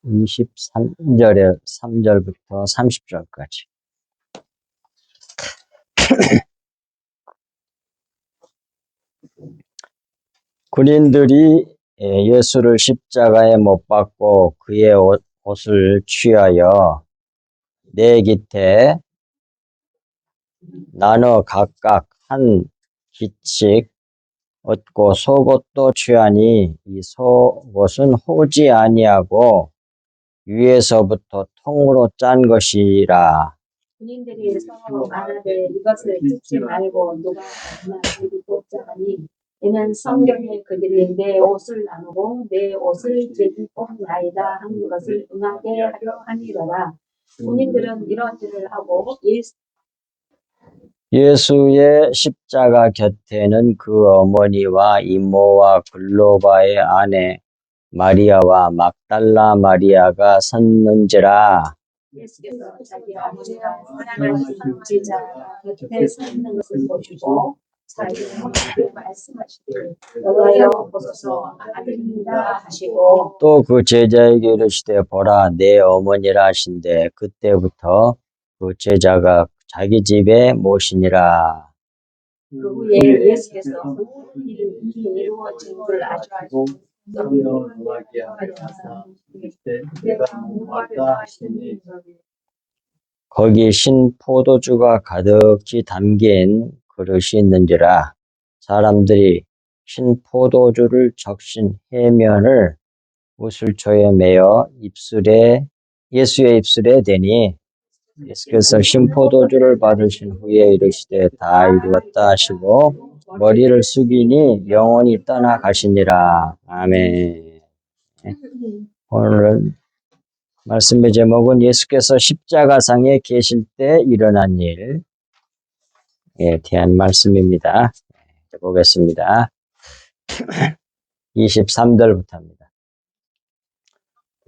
23절에 3절부터 30절까지. 군인들이 예수를 십자가에 못 박고 그의 옷을 취하여 네 깃에 나눠 각각 한 깃씩 얻고 속옷도 취하니 이 속옷은 호지 아니하고 위에서부터 통으로 짠 것이라. 군인들이 서로 말하되 이것을 찢지 말고 누가 얼마나 뽑자 하니 이는 성경에 그들이 내 옷을 나누고 내 옷을 제기 뽑나이다 한 것을 응하게 하려 함이로라. 군인들은 이런 일을 하고 예수의 십자가 곁에는 그 어머니와 이모와 글로바의 아내 마리아와 막달라 마리아가 섰는지라. 예수께서 자기 어머니와 사랑하는 제자 곁에 서 있는 것을 보시고 자기에게 말씀하시되 여자여 보소서 아들입니다 하시고 또 그 제자에게 이르시되 보라 내 어머니라 하신대 그때부터 그 제자가 자기 집에 모시니라. 그 후에 예수께서 모든 일이 이루어진 줄 아시고 거기 신 포도주가 가득히 담긴 그릇이 있는지라. 사람들이 신 포도주를 적신 해면을 우슬초에 매어 예수의 입술에 대니 예수께서 신 포도주를 받으신 후에 이르시되 다 이루었다 하시고 머리를 숙이니 영원히 떠나가시니라. 아멘. 오늘 말씀의 제목은 예수께서 십자가상에 계실 때 일어난 일에 대한 말씀입니다. 보겠습니다. 23절부터입니다.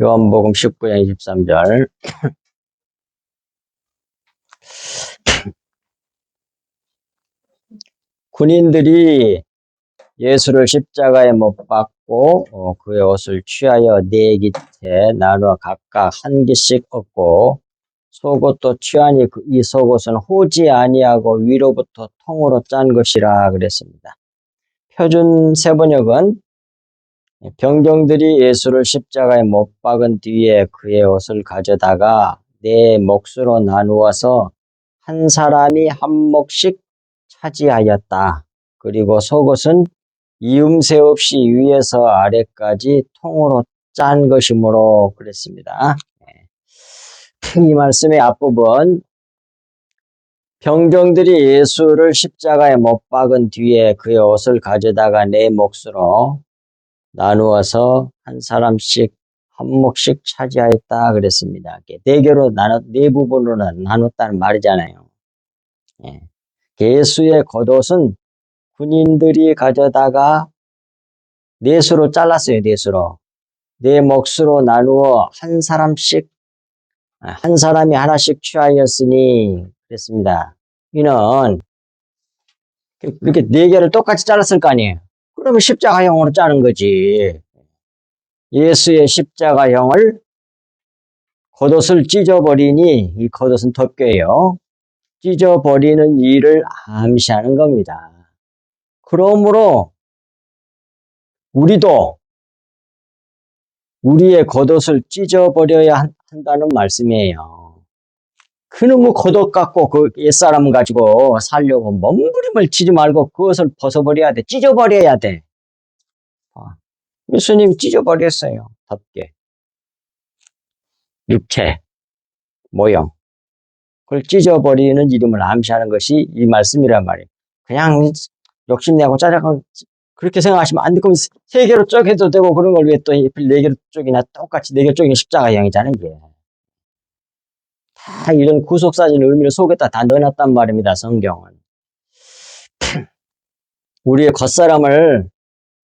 요한복음 19장 23절. 군인들이 예수를 십자가에 못 박고 그의 옷을 취하여 네 깃에 나누어 각각 한 깃씩 얻고 속옷도 취하니 이 속옷은 호지 아니하고 위로부터 통으로 짠 것이라 그랬습니다. 표준 세번역은 병정들이 예수를 십자가에 못 박은 뒤에 그의 옷을 가져다가 네 몫으로 나누어서 한 사람이 한 몫씩 차지하였다. 그리고 속옷은 이음새 없이 위에서 아래까지 통으로 짠 것이므로 그랬습니다. 이 말씀의 앞부분, 병정들이 예수를 십자가에 못 박은 뒤에 그의 옷을 가져다가 네 몫으로 나누어서 한 사람씩 한 몫씩 차지하였다 그랬습니다. 네 부분으로 나눴다는 말이잖아요. 예수의 겉옷은 군인들이 가져다가 넷으로 잘랐어요. 넷으로. 네 몫으로 나누어 한 사람씩, 한 사람이 하나씩 취하였으니 그랬습니다. 이는 이렇게 네 개를 똑같이 잘랐을 거 아니에요. 그러면 십자가형으로 자른 거지. 예수의 십자가형을 겉옷을 찢어버리니 이 겉옷은 덮개예요. 찢어버리는 일을 암시하는 겁니다. 그러므로 우리도 우리의 겉옷을 찢어버려야 한다는 말씀이에요. 그놈의 겉옷 갖고 그 옛사람 가지고 살려고 몸부림을 치지 말고 그것을 벗어버려야 돼. 찢어버려야 돼. 예수님이 찢어버렸어요. 덮개. 육체, 모형. 그걸 찢어버리는 이름을 암시하는 것이 이 말씀이란 말이에요. 그냥 욕심내고 짜자고 그렇게 생각하시면 안 돼. 그럼 세 개로 쪼개도 되고 그런 걸 왜 또 네 개로 쪼개나 똑같이 네 개로 쪼개는 십자가형이잖아요. 이게. 다 이런 구속사진 의미를 속에다 다 넣어놨단 말입니다. 성경은. 우리의 겉사람을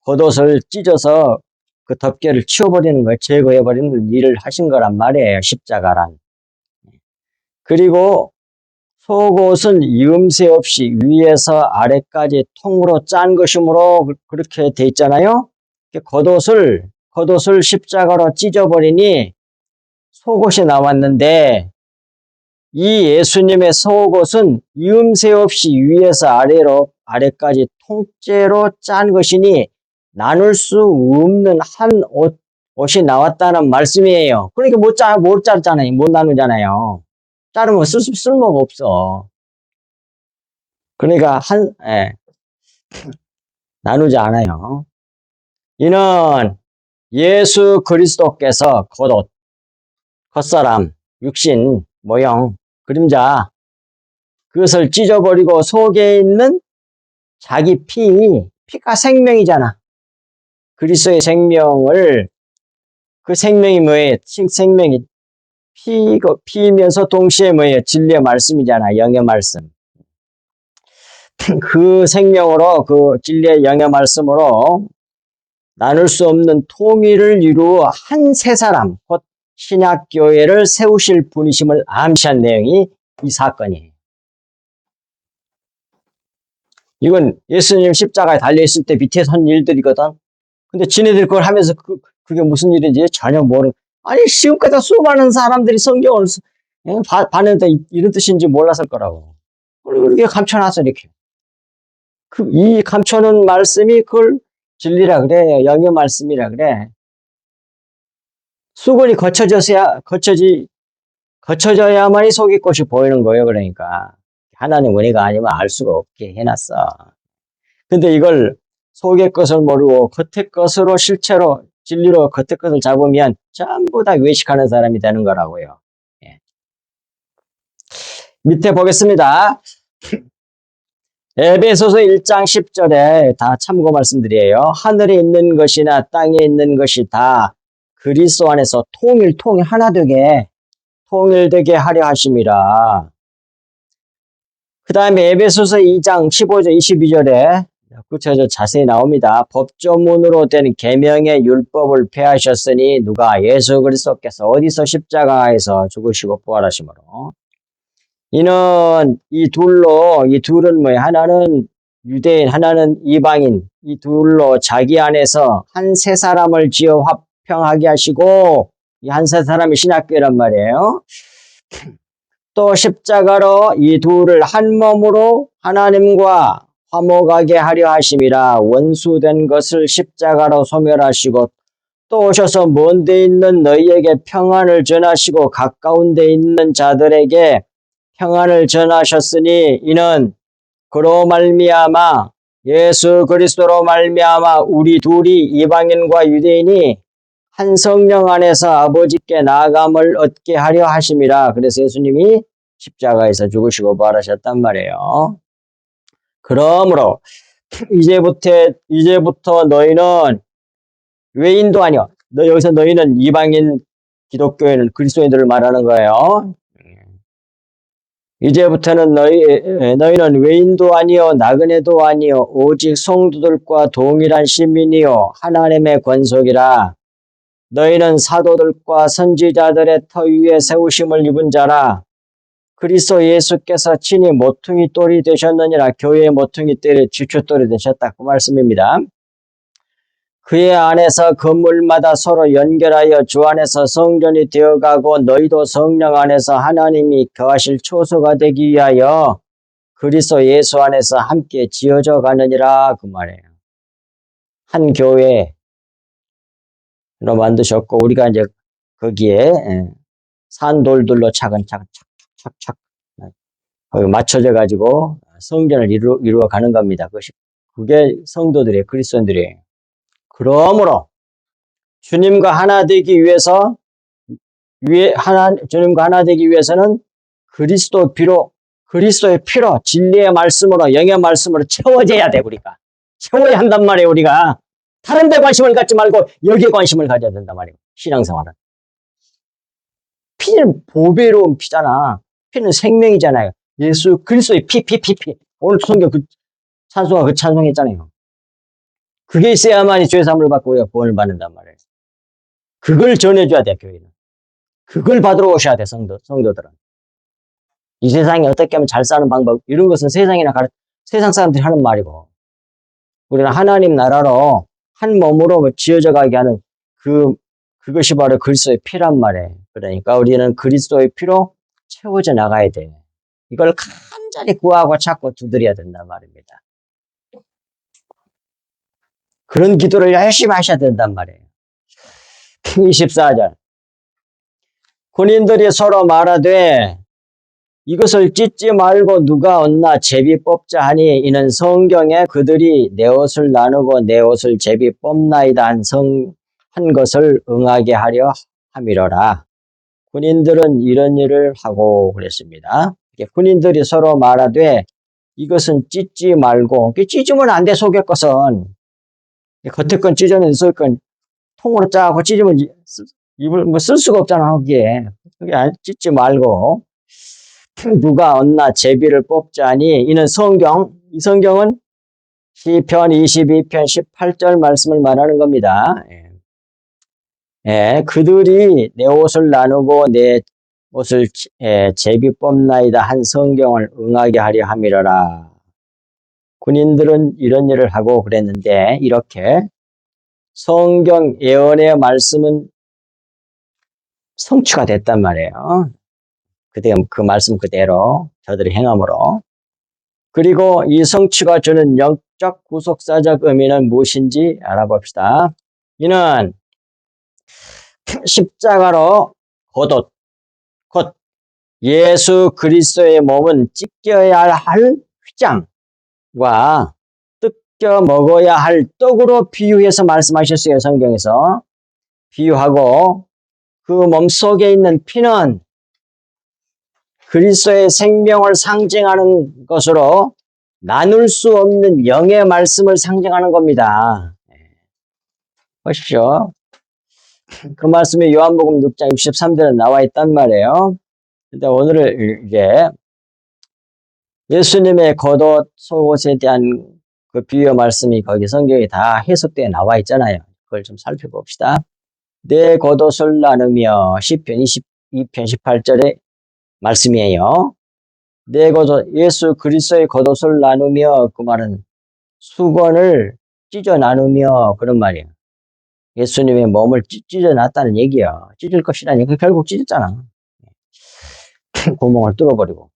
겉옷을 찢어서 그 덮개를 치워버리는 거예요. 제거해버리는 일을 하신 거란 말이에요. 십자가란. 그리고 속옷은 이음새 없이 위에서 아래까지 통으로 짠 것이므로 그렇게 돼 있잖아요. 겉옷을 십자가로 찢어버리니 속옷이 나왔는데 이 예수님의 속옷은 이음새 없이 위에서 아래까지 통째로 짠 것이니 나눌 수 없는 한 옷이 나왔다는 말씀이에요. 그러니까 못 자르잖아요. 못 나누잖아요. 자르면 쓸모가 없어. 그러니까 나누지 않아요. 이는 예수 그리스도께서 겉옷, 겉사람, 육신, 모형, 그림자, 그것을 찢어버리고 속에 있는 자기 피가 생명이잖아. 그리스도의 생명을, 그 생명이 뭐예요? 생명이 피면서 동시에 뭐예요? 진리의 말씀이잖아. 영의 말씀. 그 생명으로, 그 진리의 영의 말씀으로 나눌 수 없는 통일을 이루어 한 세 사람, 곧 신약교회를 세우실 분이심을 암시한 내용이 이 사건이에요. 이건 예수님 십자가에 달려있을 때 밑에서 한 일들이거든. 근데 지네들 그걸 하면서 그게 무슨 일인지 전혀 모르는. 아니 지금까지 수많은 사람들이 성경을 봤는데 이런 뜻인지 몰랐을 거라고. 이렇게 감춰놨어 이렇게. 이 감춰놓은 말씀이 그걸 진리라 그래. 영의 말씀이라 그래. 수건이 거쳐져야만이 속의 것이 보이는 거예요. 그러니까 하나님 은혜가 아니면 알 수가 없게 해놨어. 근데 이걸 속의 것을 모르고 겉의 것으로 실체로 진리로 겉의 것을 잡으면 전부 다 외식하는 사람이 되는 거라고요. 예. 밑에 보겠습니다. 에베소서 1장 10절에 다 참고 말씀드려요. 하늘에 있는 것이나 땅에 있는 것이 다 그리스도 안에서 하나 되게 통일되게 하려 하심이라. 그 다음에 에베소서 2장 15절 22절에 구체적으로 자세히 나옵니다. 법조문으로 된 계명의 율법을 폐하셨으니 누가 예수 그리스도께서 어디서 십자가에서 죽으시고 부활하심으로 이는 이 둘은 뭐예요? 하나는 유대인, 하나는 이방인. 이 둘로 자기 안에서 한 세 사람을 지어 화평하게 하시고 이 한 세 사람이 신약교회란 말이에요. 또 십자가로 이 둘을 한 몸으로 하나님과 화목하게 하려 하심이라. 원수된 것을 십자가로 소멸하시고 또 오셔서 먼 데 있는 너희에게 평안을 전하시고 가까운 데 있는 자들에게 평안을 전하셨으니 이는 그로 말미암아 예수 그리스도로 말미암아 우리 둘이 이방인과 유대인이 한 성령 안에서 아버지께 나아감을 얻게 하려 하심이라. 그래서 예수님이 십자가에서 죽으시고 부활하셨단 말이에요. 그러므로 이제부터 너희는 외인도 아니요. 여기서 너희는 이방인 기독교인은 그리스도인들을 말하는 거예요. 이제부터는 너희는 외인도 아니요 나그네도 아니요 오직 성도들과 동일한 시민이요 하나님의 권속이라. 너희는 사도들과 선지자들의 터 위에 세우심을 입은 자라. 그리스도 예수께서 친히 모퉁이 돌이 되셨느니라. 교회의 모퉁이 돌이 지초돌이 되셨다. 그 말씀입니다. 그의 안에서 건물마다 서로 연결하여 주 안에서 성전이 되어가고 너희도 성령 안에서 하나님이 거하실 초소가 되기 위하여 그리스도 예수 안에서 함께 지어져 가느니라. 그 말이에요. 한 교회로 만드셨고 우리가 이제 거기에 산돌들로 차근차근 착착착 거기 맞춰져 가지고 성전을 이루어 가는 겁니다. 그게 성도들이에요. 그리스도인들이에요. 그러므로 주님과 하나 되기 위해서는 그리스도의 피로 진리의 말씀으로 영의 말씀으로 채워져야 돼. 우리가 채워야 한단 말이에요. 우리가 다른 데 관심을 갖지 말고 여기에 관심을 가져야 된단 말이에요. 신앙생활은 피는 보배로운 피잖아. 피는 생명이잖아요. 예수 그리스도의 피. 오늘 성경 찬송가 찬송했잖아요. 그게 있어야만이 죄사함을 받고 우리가 구원을 받는단 말이에요. 그걸 전해줘야 돼, 교회는. 그걸 받으러 오셔야 돼, 성도들은. 이 세상에 어떻게 하면 잘 사는 방법, 이런 것은 세상 사람들이 하는 말이고, 우리는 하나님 나라로 한 몸으로 지어져 가게 하는 그것이 바로 그리스도의 피란 말이에요. 그러니까 우리는 그리스도의 피로 채워져 나가야 돼. 이걸 간절히 구하고 찾고 두드려야 된단 말입니다. 그런 기도를 열심히 하셔야 된단 말이에요. 24절. 군인들이 서로 말하되 이것을 찢지 말고 누가 얻나 제비 뽑자 하니 이는 성경에 그들이 내 옷을 나누고 내 옷을 제비 뽑나이다 한 것을 응하게 하려 함이로라. 군인들은 이런 일을 하고 그랬습니다. 군인들이 서로 말하되 이것은 찢지 말고, 찢으면 안 돼, 속의 것은. 겉에 건 찢어내는 속의 건 통으로 짜고 찢으면 입을 뭐 쓸 수가 없잖아, 거기에. 그게 찢지 말고. 누가 얻나 제비를 뽑자니 이는 이 성경은 시편 22편 18절 말씀을 말하는 겁니다. 그들이 내 옷을 나누고 내 옷을 제비 뽑나이다 한 성경을 응하게 하려 함이로라. 군인들은 이런 일을 하고 그랬는데 이렇게 성경 예언의 말씀은 성취가 됐단 말이에요. 그 말씀 그대로 저들의 행함으로. 그리고 이 성취가 주는 영적 구속사적 의미는 무엇인지 알아봅시다. 이는 십자가로 곧 예수 그리스도의 몸은 찢겨야 할 휘장과 뜯겨 먹어야 할 떡으로 비유해서 말씀하셨어요. 성경에서. 비유하고 그 몸 속에 있는 피는 그리스도의 생명을 상징하는 것으로 나눌 수 없는 영의 말씀을 상징하는 겁니다. 보십시오. 그 말씀이 요한복음 6장 63절에 나와 있단 말이에요. 근데 오늘은 이제 예수님의 겉옷, 속옷에 대한 그 비유 말씀이 거기 성경에 다 해석되어 나와 있잖아요. 그걸 좀 살펴봅시다. 내 겉옷을 나누며 시편 22편 18절에 말씀이에요. 내 겉옷, 예수 그리스도의 겉옷을 나누며 그 말은 수건을 찢어 나누며 그런 말이에요. 예수님의 몸을 찢어 놨다는 얘기야. 찢을 것이라니 그 결국 찢었잖아. 구멍을 뚫어버리고.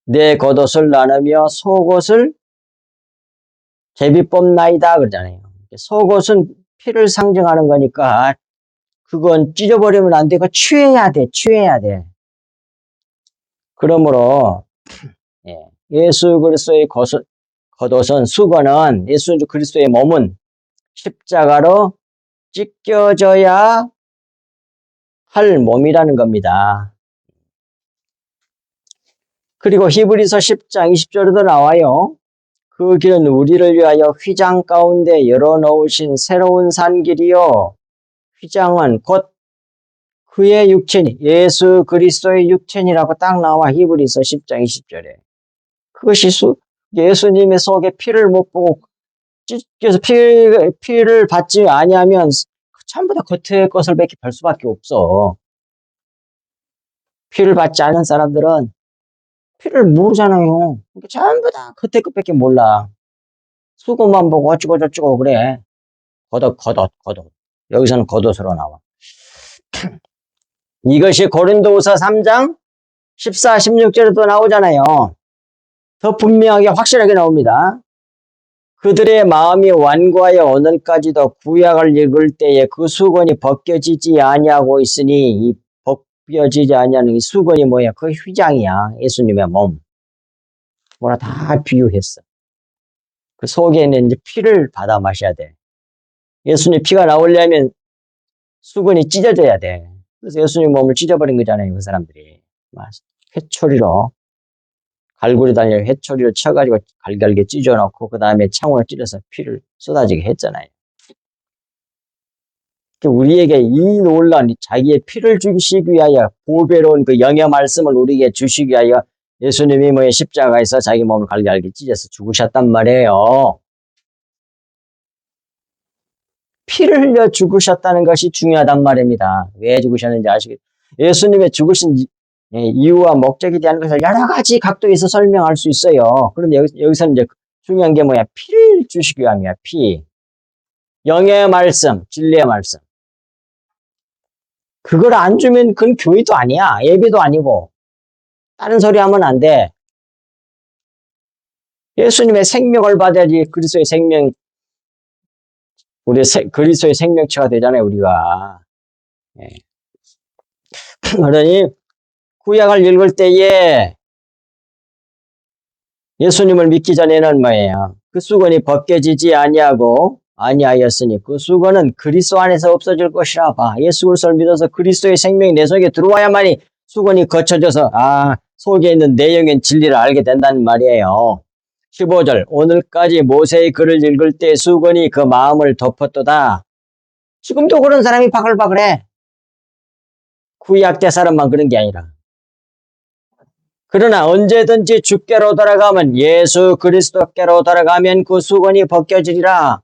내 겉옷을 나누며 속옷을 제비 뽑나이다 그러잖아요. 속옷은 피를 상징하는 거니까 그건 찢어버리면 안 되고 취해야 돼. 그러므로 예수 그리스도의 겉옷은 수건은 예수 그리스도의 몸은 십자가로 찢겨져야 할 몸이라는 겁니다. 그리고 히브리서 10장 20절에도 나와요. 그 길은 우리를 위하여 휘장 가운데 열어놓으신 새로운 산길이요. 휘장은 곧 그의 육체니 예수 그리스도의 육체니라고 딱 나와 히브리서 10장 20절에. 그것이 예수님의 속에 피를 못 보고 찢겨서 피를 받지 아니하면 전부 다 겉의 것을 밖에 볼 수밖에 없어. 피를 받지 않은 사람들은 피를 모르잖아요. 그러니까 전부 다 겉의 것밖에 몰라. 수고만 보고 어쩌고 저쩌고 그래. 겉옷. 여기서는 겉옷으로 나와. 이것이 고린도후서 3장 14, 16절에도 나오잖아요. 더 분명하게 확실하게 나옵니다. 그들의 마음이 완고하여 오늘까지도 구약을 읽을 때에 그 수건이 벗겨지지 아니하고 있으니 이 벗겨지지 아니하는 이 수건이 뭐야? 그 휘장이야. 예수님의 몸. 뭐라 다 비유했어. 그 속에 있는 이제 피를 받아 마셔야 돼. 예수님 피가 나오려면 수건이 찢어져야 돼. 그래서 예수님 몸을 찢어버린 거잖아요. 그 사람들이. 회초리로 갈고리 다니는 회초리를 쳐가지고 갈갈게 찢어놓고 그 다음에 창으로 찔러서 피를 쏟아지게 했잖아요. 우리에게 이 놀라운 자기의 피를 주시기 위하여 보배로운 그 영의 말씀을 우리에게 주시기 위하여 예수님이 뭐의 십자가에서 자기 몸을 갈갈게 찢어서 죽으셨단 말이에요. 피를 흘려 죽으셨다는 것이 중요하단 말입니다. 왜 죽으셨는지 아시겠죠? 예수님의 죽으신 이유와 목적에 대한 것을 여러 가지 각도에서 설명할 수 있어요. 그런데 여기서는 이제 중요한 게 뭐야? 피를 주시기 위함이야, 피. 영의 말씀, 진리의 말씀. 그걸 안 주면 그건 교회도 아니야. 예배도 아니고. 다른 소리 하면 안 돼. 예수님의 생명을 받아야지 그리스도의 생명, 그리스도의 생명체가 되잖아요, 우리가. 예. 그러니 구약을 읽을 때에 예수님을 믿기 전에는 뭐예요? 그 수건이 벗겨지지 아니하였으니 그 수건은 그리스도 안에서 없어질 것이라 봐. 예수 그리스도를 믿어서 그리스도의 생명이 내 속에 들어와야만이 수건이 거쳐져서 속에 있는 내용인 진리를 알게 된다는 말이에요. 15절 오늘까지 모세의 글을 읽을 때 수건이 그 마음을 덮었도다. 지금도 그런 사람이 바글바글해. 구약 때 사람만 그런 게 아니라. 그러나 언제든지 주께로 돌아가면 예수 그리스도께로 돌아가면 그 수건이 벗겨지리라.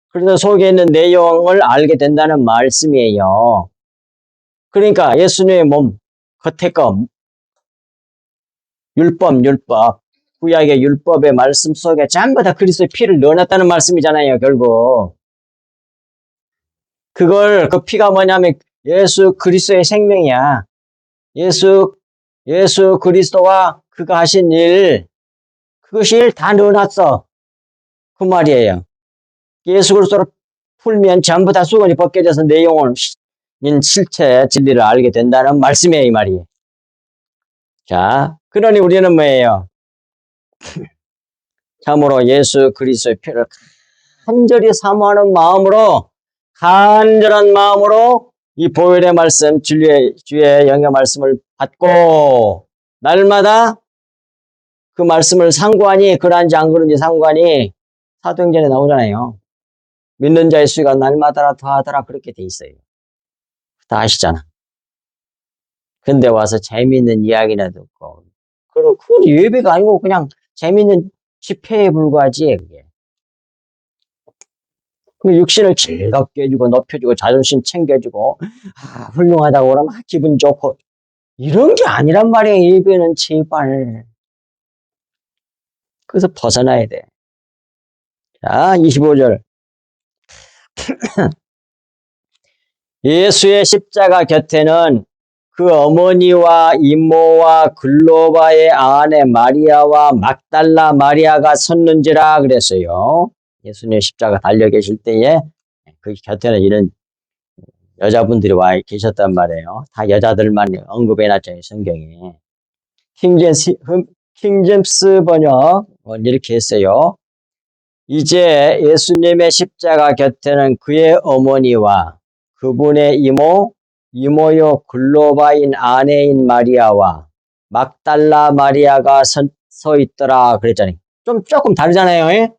그래서 속에 있는 내용을 알게 된다는 말씀이에요. 그러니까 예수님의 몸, 겉에 거, 율법, 구약의 율법의 말씀 속에 전부 다 그리스도의 피를 넣어놨다는 말씀이잖아요, 결국. 그 피가 뭐냐면 예수 그리스도의 생명이야. 예수 그리스도와 그가 하신 일, 그것을 다 넣어놨어. 그 말이에요. 예수 그리스도를 풀면 전부 다 수건이 벗겨져서 내용을, 실체, 진리를 알게 된다는 말씀이에요, 이 말이. 자, 그러니 우리는 뭐예요? 참으로 예수 그리스도의 피를 간절히 사모하는 마음으로, 간절한 마음으로 이 보혈의 말씀, 주의 영의 말씀을 받고, 날마다 그 말씀을 상고하니, 그런지 안 그런지 상고하니, 사도행전에 나오잖아요. 믿는 자의 수가 날마다 더하더라, 그렇게 돼 있어요. 다 아시잖아. 근데 와서 재미있는 이야기나 듣고, 그건 예배가 아니고 그냥 재미있는 집회에 불과하지, 그게. 그 육신을 즐겁게 해주고, 높여주고, 자존심 챙겨주고, 훌륭하다고 그러면 기분 좋고, 이런 게 아니란 말이에요, 예배는 제발. 그래서 벗어나야 돼. 자, 25절. 예수의 십자가 곁에는 그 어머니와 이모와 글로바의 아내 마리아와 막달라 마리아가 섰는지라 그랬어요. 예수님의 십자가 달려 계실 때에 그 곁에는 이런 여자분들이 와 계셨단 말이에요. 다 여자들만 언급해놨잖아요, 성경에. 킹제임스 번역 이렇게 했어요. 이제 예수님의 십자가 곁에는 그의 어머니와 그분의 이모요 글로바인 아내인 마리아와 막달라 마리아가 서 있더라 그랬잖아요. 조금 다르잖아요. 예?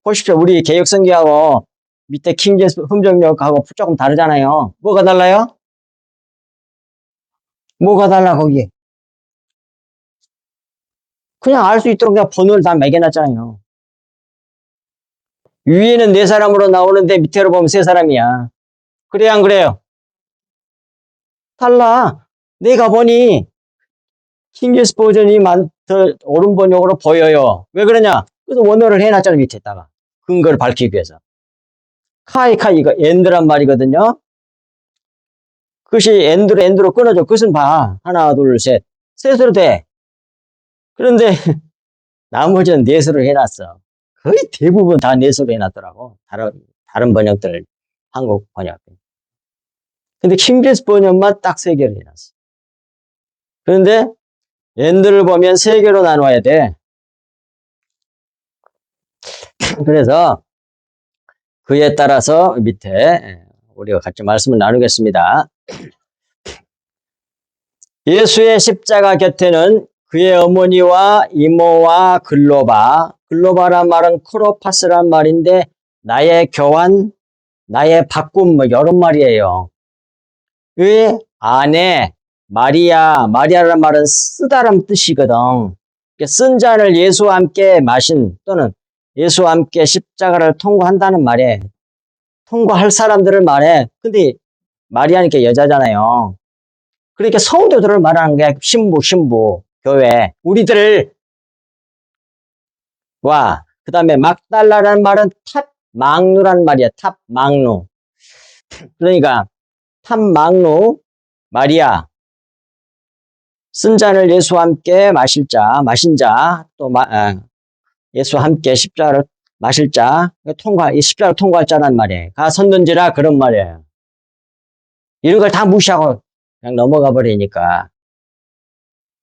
보십시오. 우리 개역성경하고 밑에 킹제임스 흠정역하고 조금 다르잖아요. 뭐가 달라요? 뭐가 달라 거기? 그냥 알 수 있도록 그냥 번호를 다 매겨놨잖아요. 위에는 네 사람으로 나오는데 밑으로 보면 세 사람이야. 그래요, 안 그래요? 달라. 내가 보니 킹제임스 버전이 더 옳은 번역으로 보여요. 왜 그러냐? 그래서 원어를 해놨잖아, 밑에다가. 근거를 밝히기 위해서. 이거 엔드란 말이거든요. 그것이 엔드로 끊어져. 그것은 봐. 하나, 둘, 셋. 셋으로 돼. 그런데 나머지는 넷으로 해놨어. 거의 대부분 다 넷으로 해놨더라고. 다른 번역들, 한국 번역. 근데 킹제임스 번역만 딱 세 개를 해놨어. 그런데 엔드를 보면 세 개로 나눠야 돼. 그래서 그에 따라서 밑에 우리가 같이 말씀을 나누겠습니다. 예수의 십자가 곁에는 그의 어머니와 이모와 글로바란 말은 크로파스란 말인데 나의 교환, 나의 바꿈 이런 말이에요. 의 아내 마리아라는 말은 쓰다란 뜻이거든. 쓴 잔을 예수와 함께 마신 또는 예수와 함께 십자가를 통과한다는 말에 통과할 사람들을 말해. 근데 마리아니까 여자잖아요. 그러니까 성도들을 말하는 게 신부, 교회. 우리들을 그 다음에 막달라라는 말은 탑막누란 말이야. 탑막누. 그러니까 탑막누 마리아, 쓴 잔을 예수와 함께 마신 자, 또 예수와 함께 십자가를 마실 자, 이 십자가를 통과할 자란 말이에요. 가 섰는지라 그런 말이에요. 이런 걸 다 무시하고 그냥 넘어가 버리니까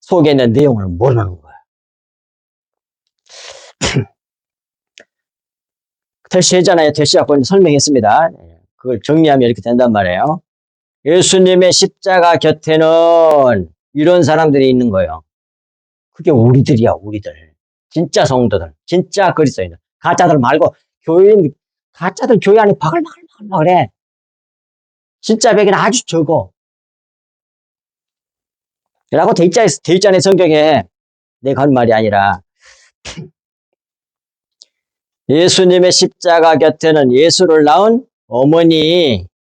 속에 있는 내용을 모르는 거야. 대시했잖아요. 대시하고 설명했습니다. 그걸 정리하면 이렇게 된단 말이에요. 예수님의 십자가 곁에는 이런 사람들이 있는 거예요. 그게 우리들이야, 우리들. 진짜 성도들. 진짜 그리스도인들. 가짜들 말고 가짜들 교회 안에 바글바글바글해. 진짜 백은 아주 적어. 라고 돼 있잖아요, 성경에. 내가 한 말이 아니라. 예수님의 십자가 곁에는 예수를 낳은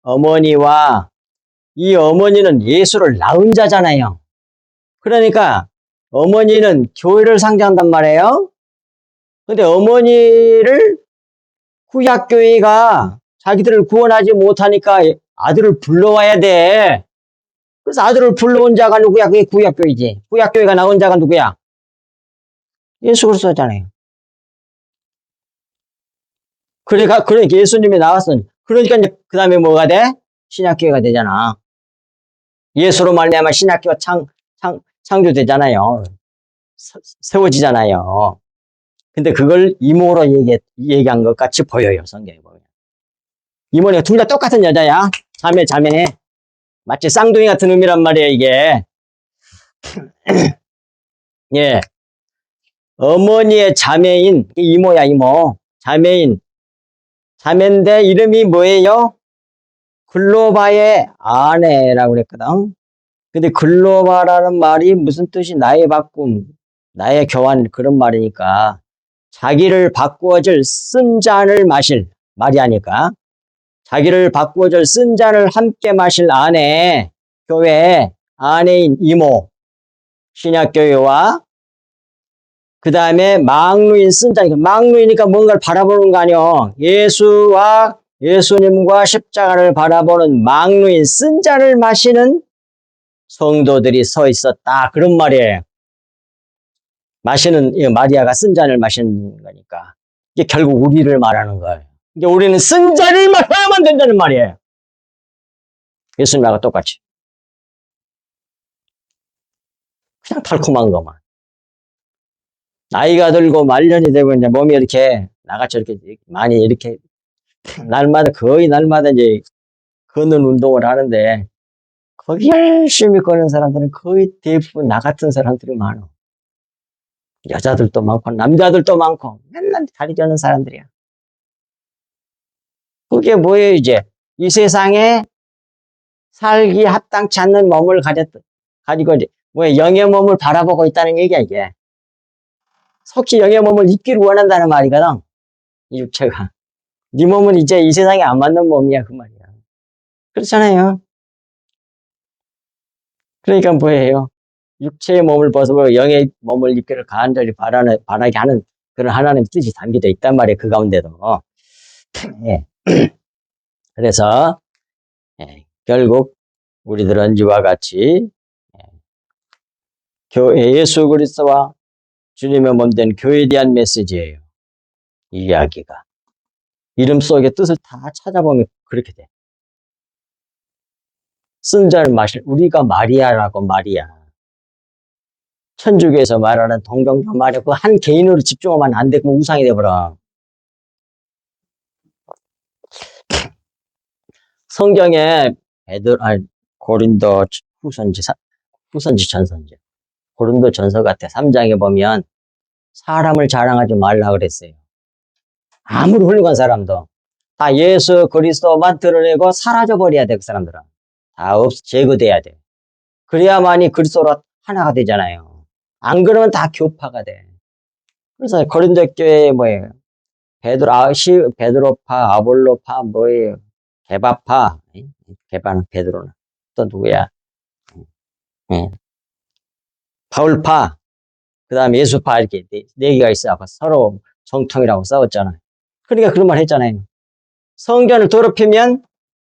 어머니와 이 어머니는 예수를 낳은 자잖아요. 그러니까 어머니는 교회를 상징한단 말이에요. 근데 어머니를 구약교회가 자기들을 구원하지 못하니까 아들을 불러와야 돼. 그래서 아들을 불러온 자가 누구야? 그게 구약교회지. 구약교회가 나온 자가 누구야? 예수 그리스도잖아요. 그러니까 예수님이 나왔어. 그러니까 이제 그 다음에 뭐가 돼? 신약교회가 되잖아. 예수로 말미암아 신약교회가 창조되잖아요. 세워지잖아요. 근데 그걸 이모로 얘기한 것 같이 보여요, 성경에 보면. 이모네가 둘 다 똑같은 여자야. 자매. 마치 쌍둥이 같은 의미란 말이에요, 이게. 예. 어머니의 자매인, 이모야, 이모. 자매인데 이름이 뭐예요? 글로바의 아내라고 그랬거든. 근데 글로바라는 말이 무슨 뜻이 나의 바꿈, 나의 교환 그런 말이니까 자기를 바꾸어줄 쓴 잔을 마실 말이 아닐까? 자기를 바꾸어줄 쓴 잔을 함께 마실 아내, 교회 아내인 이모, 신약교회와 그 다음에 망루인 쓴 잔, 망루이니까 뭔가를 바라보는 거 아니요. 예수님과 십자가를 바라보는 망루인 쓴 잔을 마시는 성도들이 서 있었다. 그런 말이에요. 마리아가 쓴 잔을 마시는 거니까. 이게 결국 우리를 말하는 거예요. 이게 우리는 쓴 잔을 마셔야만 된다는 말이에요. 예수님하고 똑같이. 그냥 달콤한 것만. 나이가 들고 말년이 되고 이제 몸이 이렇게 나같이 이렇게 많이 이렇게 거의 날마다 이제 걷는 운동을 하는데 거기 열심히 걷는 사람들은 거의 대부분 나 같은 사람들이 많아. 여자들도 많고 남자들도 많고 맨날 다리 저는 사람들이야. 그게 뭐예요 이제 이 세상에 살기 합당치 않는 몸을 가지고 영의 몸을 바라보고 있다는 얘기야 이게. 속히 영의 몸을 입기를 원한다는 말이거든. 이 육체가. 네 몸은 이제 이 세상에 안 맞는 몸이야 그 말이야. 그렇잖아요. 그러니까 뭐예요? 육체의 몸을 벗어버리고 영의 몸을 입기를 간절히 바라게 하는 그런 하나님의 뜻이 담겨져 있단 말이에요. 그 가운데도. 예. 그래서 결국 우리들은 이와 같이 예수 그리스도와 주님의 몸 된 교회에 대한 메시지예요. 이 이야기가. 이름 속의 뜻을 다 찾아보면 그렇게 돼. 쓴 잔을 마실 우리가 마리아라고 마리아. 천주교에서 말하는 동정녀 마리아 그 한 개인으로 집중하면 안 되고 우상이 돼버려. 성경에 고린도 후선지 전선지 고린도 전서 같아 3장에 보면 사람을 자랑하지 말라 그랬어요. 아무리 훌륭한 사람도 다 예수 그리스도만 드러내고 사라져버려야 돼. 그 사람들은 다 제거돼야 돼. 그래야만이 그리스도로 하나가 되잖아요. 안 그러면 다 교파가 돼. 그래서 고린도 교회에 뭐예요? 베드로파, 아볼로파, 뭐예요? 개바파, 개바는 베드로는 또 누구야? 바울파, 그 다음에 예수파 이렇게 네 개가 있어. 서로 정통이라고 싸웠잖아요. 그러니까 그런 말 했잖아요. 성전을 더럽히면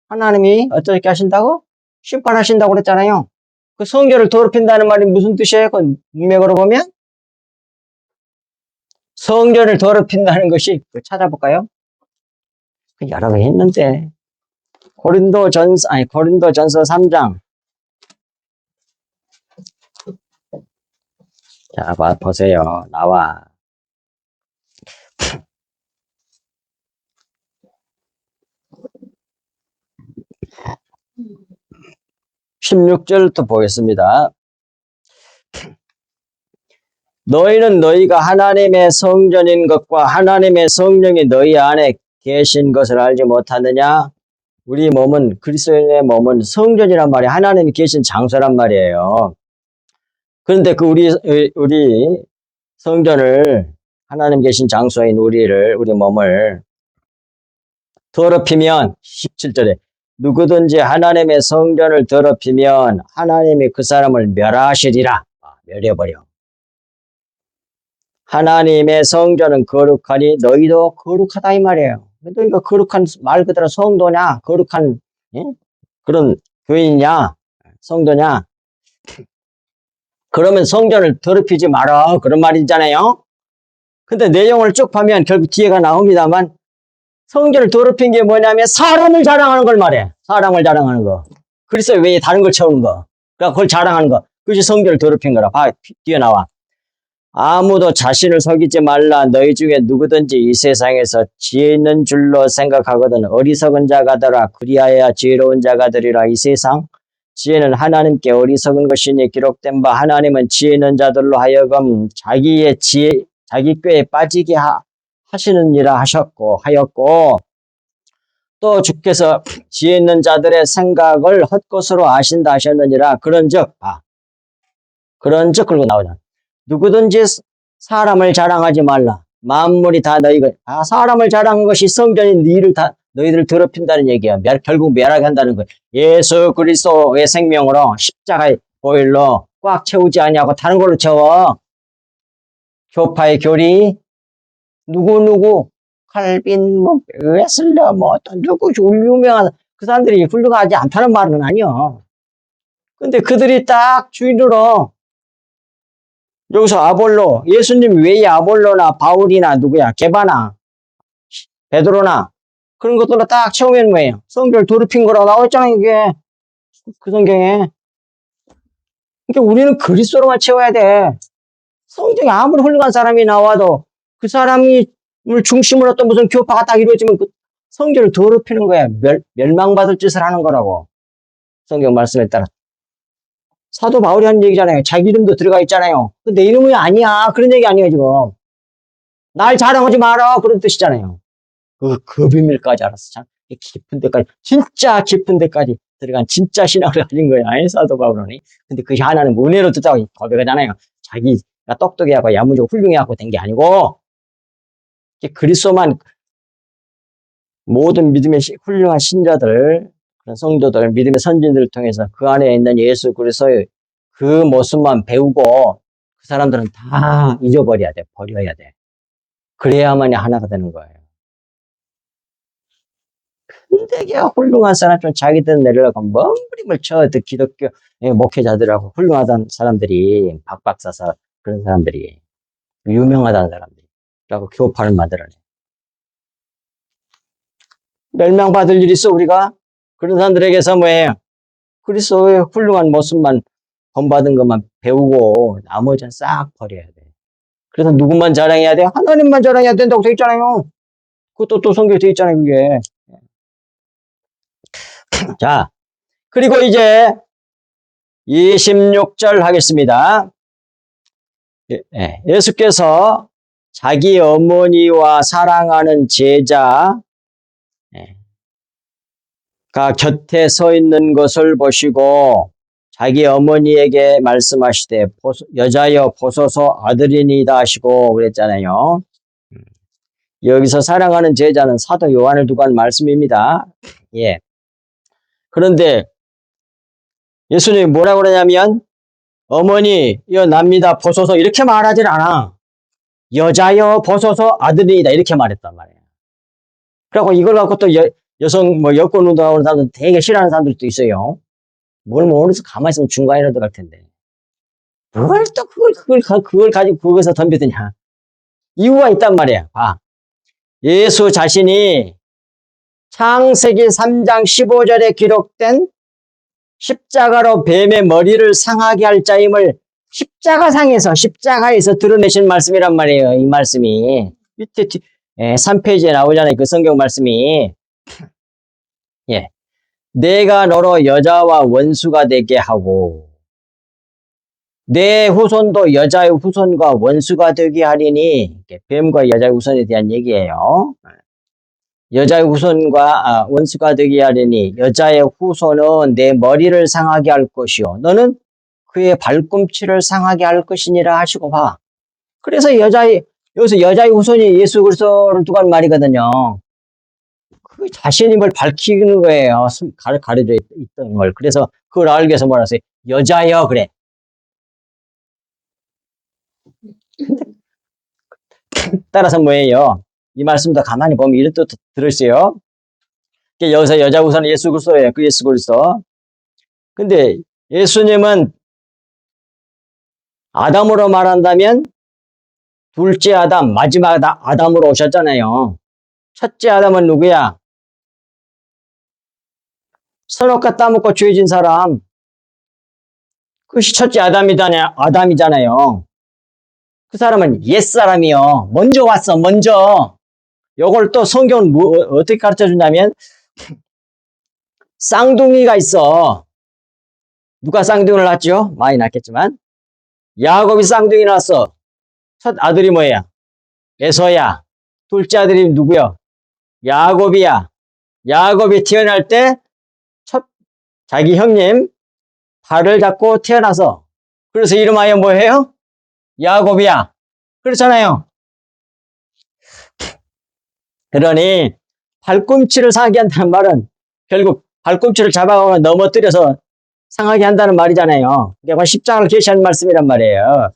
하나님이 어떻게 하신다고? 심판하신다고 그랬잖아요. 그 성결을 더럽힌다는 말이 무슨 뜻이에요? 그 문맥으로 보면 성결을 더럽힌다는 것이 찾아볼까요? 여러 개 했는데 고린도전서 3장. 자, 보세요. 나와. 16절부터 보겠습니다. 너희는 너희가 하나님의 성전인 것과 하나님의 성령이 너희 안에 계신 것을 알지 못하느냐? 우리 몸은, 그리스도인의 몸은 성전이란 말이에요. 하나님이 계신 장소란 말이에요. 그런데 우리 성전을, 하나님 계신 장소인 우리 몸을 더럽히면, 17절에, 누구든지 하나님의 성전을 더럽히면 하나님이 그 사람을 멸하시리라. 멸해버려. 하나님의 성전은 거룩하니 너희도 거룩하다 이 말이에요. 너희가 거룩한, 말 그대로 성도냐? 거룩한, 예? 그런 교인이냐? 성도냐? 그러면 성전을 더럽히지 마라. 그런 말이잖아요. 근데 내용을 쭉 보면 결국 뒤에가 나옵니다만 성전을 더럽힌 게 뭐냐면 사람을 자랑하는 걸 말해. 사람을 자랑하는 거. 그래서 왜 다른 걸 채우는 거. 그러니까 그걸 자랑하는 거. 그것이 성전을 더럽힌 거라. 뒤에 나와. 아무도 자신을 속이지 말라. 너희 중에 누구든지 이 세상에서 지혜 있는 줄로 생각하거든 어리석은 자가 되라. 그리하여야 지혜로운 자가 되리라. 이 세상 지혜는 하나님께 어리석은 것이니 기록된 바 하나님은 지혜 있는 자들로 하여금 자기 꾀에 빠지게 하시는 일을 하였고 또 주께서 지혜 있는 자들의 생각을 헛것으로 아신다 하셨느니라. 그런즉 그리고 나오잖아. 누구든지 사람을 자랑하지 말라. 만물이 다 너희가 사람을 자랑한 것이 성전인 너희들을 더럽힌다는 얘기야. 결국 멸하게 한다는 거야. 예수 그리스도의 생명으로 십자가의 보혈로 꽉 채우지 아니하고 다른 걸로 채워. 교파의 교리 누구 칼빈 웨슬러 어떤 누구 유명한 그 사람들이 훌륭하지 않다는 말은 아니야. 근데 그들이 딱 주인으로 여기서 아볼로, 예수님 외에 아볼로나 바울이나 누구야, 게바나, 베드로나 그런 것들로 딱 채우면 뭐예요? 성결 더럽힌 거라고 나와있잖아요, 이게. 그 성경에. 그러니까 우리는 그리스도로만 채워야 돼. 성경에 아무리 훌륭한 사람이 나와도 그 사람을 중심으로 또 무슨 교파가 딱 이루어지면 그 성결을 더럽히는 거야. 멸망받을 짓을 하는 거라고. 성경 말씀에 따라. 사도 바울이 한 얘기잖아요. 자기 이름도 들어가 있잖아요. 내 이름이 아니야. 그런 얘기 아니에요, 지금. 날 자랑하지 마라. 그런 뜻이잖아요. 그 비밀까지 알았어. 참, 깊은 데까지, 진짜 깊은 데까지 들어간 진짜 신앙을 가진 거야. 사도 바울은. 근데 그것이 하나는 은혜로 듣다고 고백하잖아요. 자기가 똑똑해하고 야무지고 훌륭해하고 된 게 아니고, 그리스도만 모든 믿음의 훌륭한 신자들, 그런 성도들, 믿음의 선진들을 통해서 그 안에 있는 예수 그리스도의 그 모습만 배우고 그 사람들은 다 잊어버려야 돼. 버려야 돼. 그래야만이 하나가 되는 거예요. 근데 훌륭한 사람 좀 자기들 내리려고 멍부림을 쳐. 기독교 목회자들하고 훌륭하다는 사람들이 박박사사 그런 사람들이 유명하다는 사람들이 라고 교파를 만들어내. 멸망받을 일이 있어 우리가? 그런 사람들에게서 뭐예요? 그리스도의 훌륭한 모습만 본받은 것만 배우고 나머지는 싹 버려야 돼. 그래서 누구만 자랑해야 돼? 하나님만 자랑해야 된다고 돼 있잖아요. 그것도 또 성경에 돼 있잖아요, 그게. 자, 그리고 이제 26절 하겠습니다. 예수께서 자기 어머니와 사랑하는 제자가 곁에 서 있는 것을 보시고 자기 어머니에게 말씀하시되 여자여 보소서 아들이니이다 하시고 그랬잖아요. 여기서 사랑하는 제자는 사도 요한을 두고 한 말씀입니다. 예. 그런데 예수님이 뭐라고 그러냐면 어머니 납니다 보소서 이렇게 말하질 않아. 여자여 보소서 아들이니이다 이렇게 말했단 말이에요. 그리고 이걸 갖고 또 여성 여권 운동하는 사람들 되게 싫어하는 사람들도 있어요. 뭘 모르면서 가만히 있으면 중간이라도 갈 텐데. 뭘 또 그걸 가지고 거기서 덤비더냐. 이유가 있단 말이야. 봐. 예수 자신이 창세기 3장 15절에 기록된 십자가로 뱀의 머리를 상하게 할 자임을 십자가에서 드러내신 말씀이란 말이에요. 이 말씀이. 밑에 3페이지에 나오잖아요. 그 성경 말씀이. 예. 내가 너로 여자와 원수가 되게 하고 내 후손도 여자의 후손과 원수가 되게 하리니 뱀과 여자의 후손에 대한 얘기예요. 여자의 후손과 원수가 되게 하리니 여자의 후손은 내 머리를 상하게 할 것이요 너는 그의 발꿈치를 상하게 할 것이니라 하시고 봐. 그래서 여기서 여자의 후손이 예수 그리스도를 두고 한 말이거든요. 그 자신임을 밝히는 거예요. 가려져 있던 걸. 그래서 그걸 알기 위해서 뭐라 했어요? 여자여 그래. 따라서 뭐예요? 이 말씀도 가만히 보면 이런 뜻 들으세요. 여기서 여자 후손은 예수 그리스도예요. 그 예수 그리스도. 근데 예수님은 아담으로 말한다면 둘째 아담, 마지막 아담으로 오셨잖아요. 첫째 아담은 누구야? 선악과 따먹고 죄진 사람. 그것이 첫째 아담이잖아요. 그 사람은 옛사람이요. 먼저 왔어, 먼저. 요걸 또 성경은 어떻게 가르쳐 준다면 쌍둥이가 있어. 누가 쌍둥이를 낳았죠? 많이 낳겠지만. 야곱이 쌍둥이 낳았어. 첫 아들이 뭐야? 에서야. 둘째 아들이 누구야? 야곱이야. 야곱이 태어날 때 자기 형님 발을 잡고 태어나서 그래서 이름하여 뭐예요? 야곱이야. 그렇잖아요. 그러니 발꿈치를 상하게 한다는 말은 결국 발꿈치를 잡아가고 넘어뜨려서 상하게 한다는 말이잖아요. 그러니까 십자가를 계시하는 말씀이란 말이에요.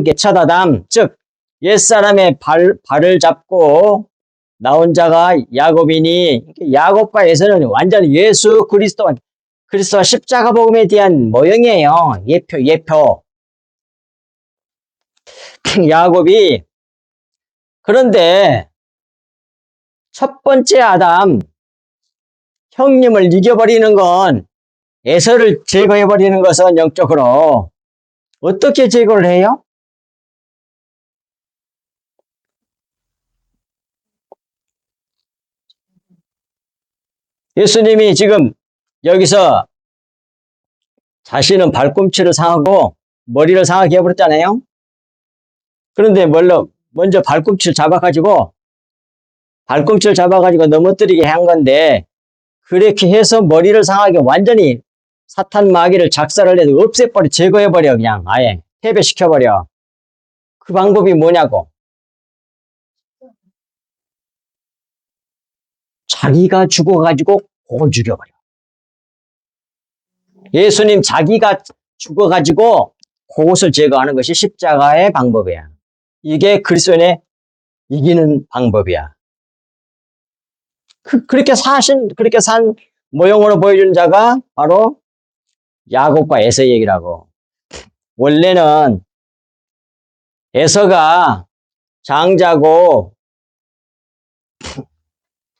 이게 첫 아담, 즉 옛사람의 발을 잡고 나온 자가 야곱이니 야곱과 에서는 완전히 예수 그리스도와 십자가 복음에 대한 모형이에요. 예표. 야곱이 그런데 첫 번째 아담 형님을 이겨버리는 건 에서를 제거해버리는 것은 영적으로 어떻게 제거를 해요? 예수님이 지금 여기서 자신은 발꿈치를 상하고 머리를 상하게 해버렸잖아요. 그런데 먼저 발꿈치를 잡아가지고 넘어뜨리게 한 건데 그렇게 해서 머리를 상하게 완전히 사탄 마귀를 작살을 내서 없애버려 제거해버려 그냥 아예 패배시켜버려. 그 방법이 뭐냐고. 자기가 죽어가지고 그걸 죽여버려. 예수님 자기가 죽어가지고 그것을 제거하는 것이 십자가의 방법이야. 이게 그리스도인의 이기는 방법이야. 그렇게 산 모형으로 보여준 자가 바로 야곱과 에서 얘기라고. 원래는 에서가 장자고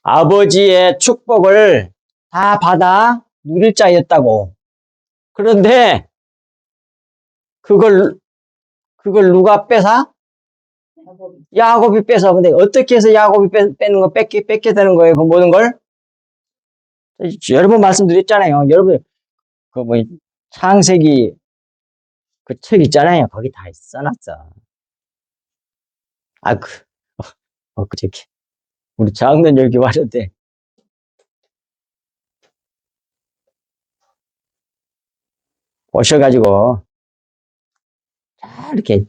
아버지의 축복을 다 받아 누릴 자였다고. 그런데 그걸 누가 뺏어? 야곱이 뺏어. 근데 어떻게 해서 야곱이 뺏는 거 뺏게 되는 거예요? 그 모든 걸? 여러 번 말씀드렸잖아요. 여러분 창세기 그 책 있잖아요. 거기 다 써놨어. 그저께 우리 작년 여기 왔는데 오셔가지고 이렇게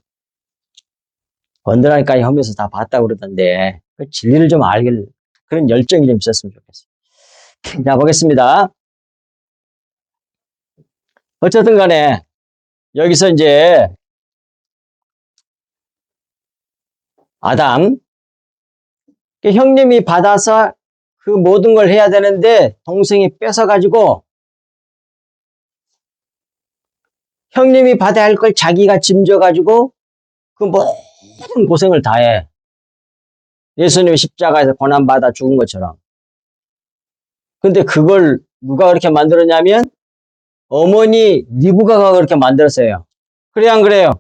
번드라니까지 하면서 다 봤다고 그러던데 그 진리를 좀 알길 그런 열정이 좀 있었으면 좋겠어요. 자 보겠습니다. 어쨌든 간에 여기서 이제 아담 형님이 받아서 그 모든 걸 해야 되는데 동생이 뺏어가지고 형님이 받아야 할 걸 자기가 짐져가지고 그 모든 고생을 다 해. 예수님이 십자가에서 고난받아 죽은 것처럼. 근데 그걸 누가 그렇게 만들었냐면 어머니 리브가가 그렇게 만들었어요. 그래 안 그래요?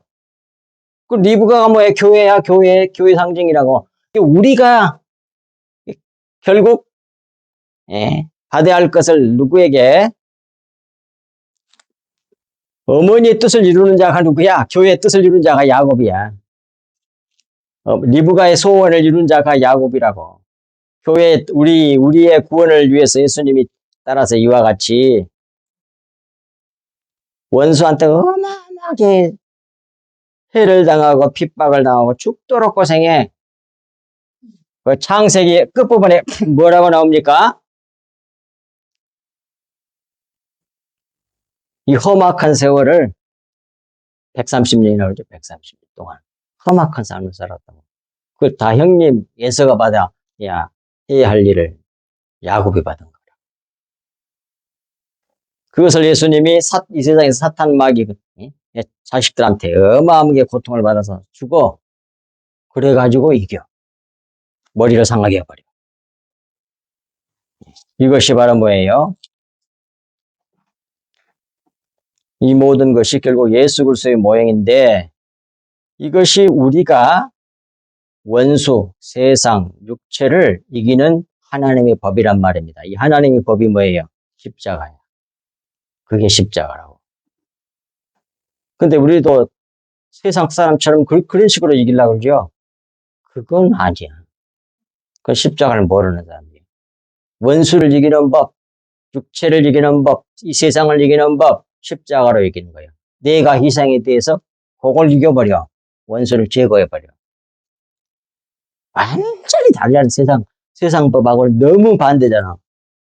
그 리브가가 뭐예요? 교회야, 교회 상징이라고. 우리가 결국 받아야 할 것을 누구에게? 어머니의 뜻을 이루는 자가 누구야? 교회의 뜻을 이루는 자가 야곱이야. 리브가의 소원을 이룬 자가 야곱이라고. 교회 우리의 구원을 위해서 예수님이 따라서 이와 같이 원수한테 어마어마하게 해를 당하고 핍박을 당하고 죽도록 고생해. 그 창세기 끝부분에 뭐라고 나옵니까? 이 험악한 세월을 130년이나 그러죠. 130년 동안 험악한 삶을 살았다고. 그걸 다 형님 예서가 받아야 해야 할 일을 야곱이 받은 거라. 그것을 예수님이 이 세상에서 사탄 마귀 자식들한테 어마어마하게 고통을 받아서 죽어. 그래가지고 이겨. 머리를 상하게 해버려. 이것이 바로 뭐예요? 이 모든 것이 결국 예수 그리스도의 모형인데 이것이 우리가 원수, 세상, 육체를 이기는 하나님의 법이란 말입니다. 이 하나님의 법이 뭐예요? 십자가예요. 그게 십자가라고. 근데 우리도 세상 사람처럼 그런 식으로 이기려고 그러죠? 그건 아니야. 그 십자가를 모르는 사람이에요. 원수를 이기는 법, 육체를 이기는 법, 이 세상을 이기는 법, 십자가로 이기는 거예요. 내가 희생에 대해서 그걸 이겨버려. 원수를 제거해버려. 완전히 다른 세상 법하고는 너무 반대잖아.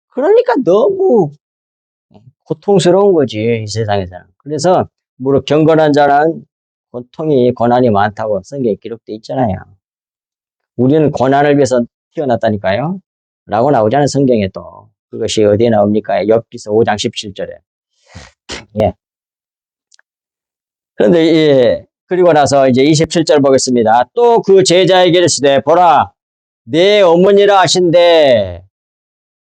그러니까 너무 고통스러운 거지, 이 세상에서는. 그래서, 무릇 경건한 자는 고통이, 고난이 많다고 성경에 기록되어 있잖아요. 우리는 고난을 위해서 태어났다니까요. 라고 나오잖아요, 성경에 또. 그것이 어디에 나옵니까? 욥기서 5장 17절에. 예. 그런데, 그리고 나서 이제 27절 보겠습니다. 또 그 제자에게 이르시되, 보라, 내 어머니라 하신대.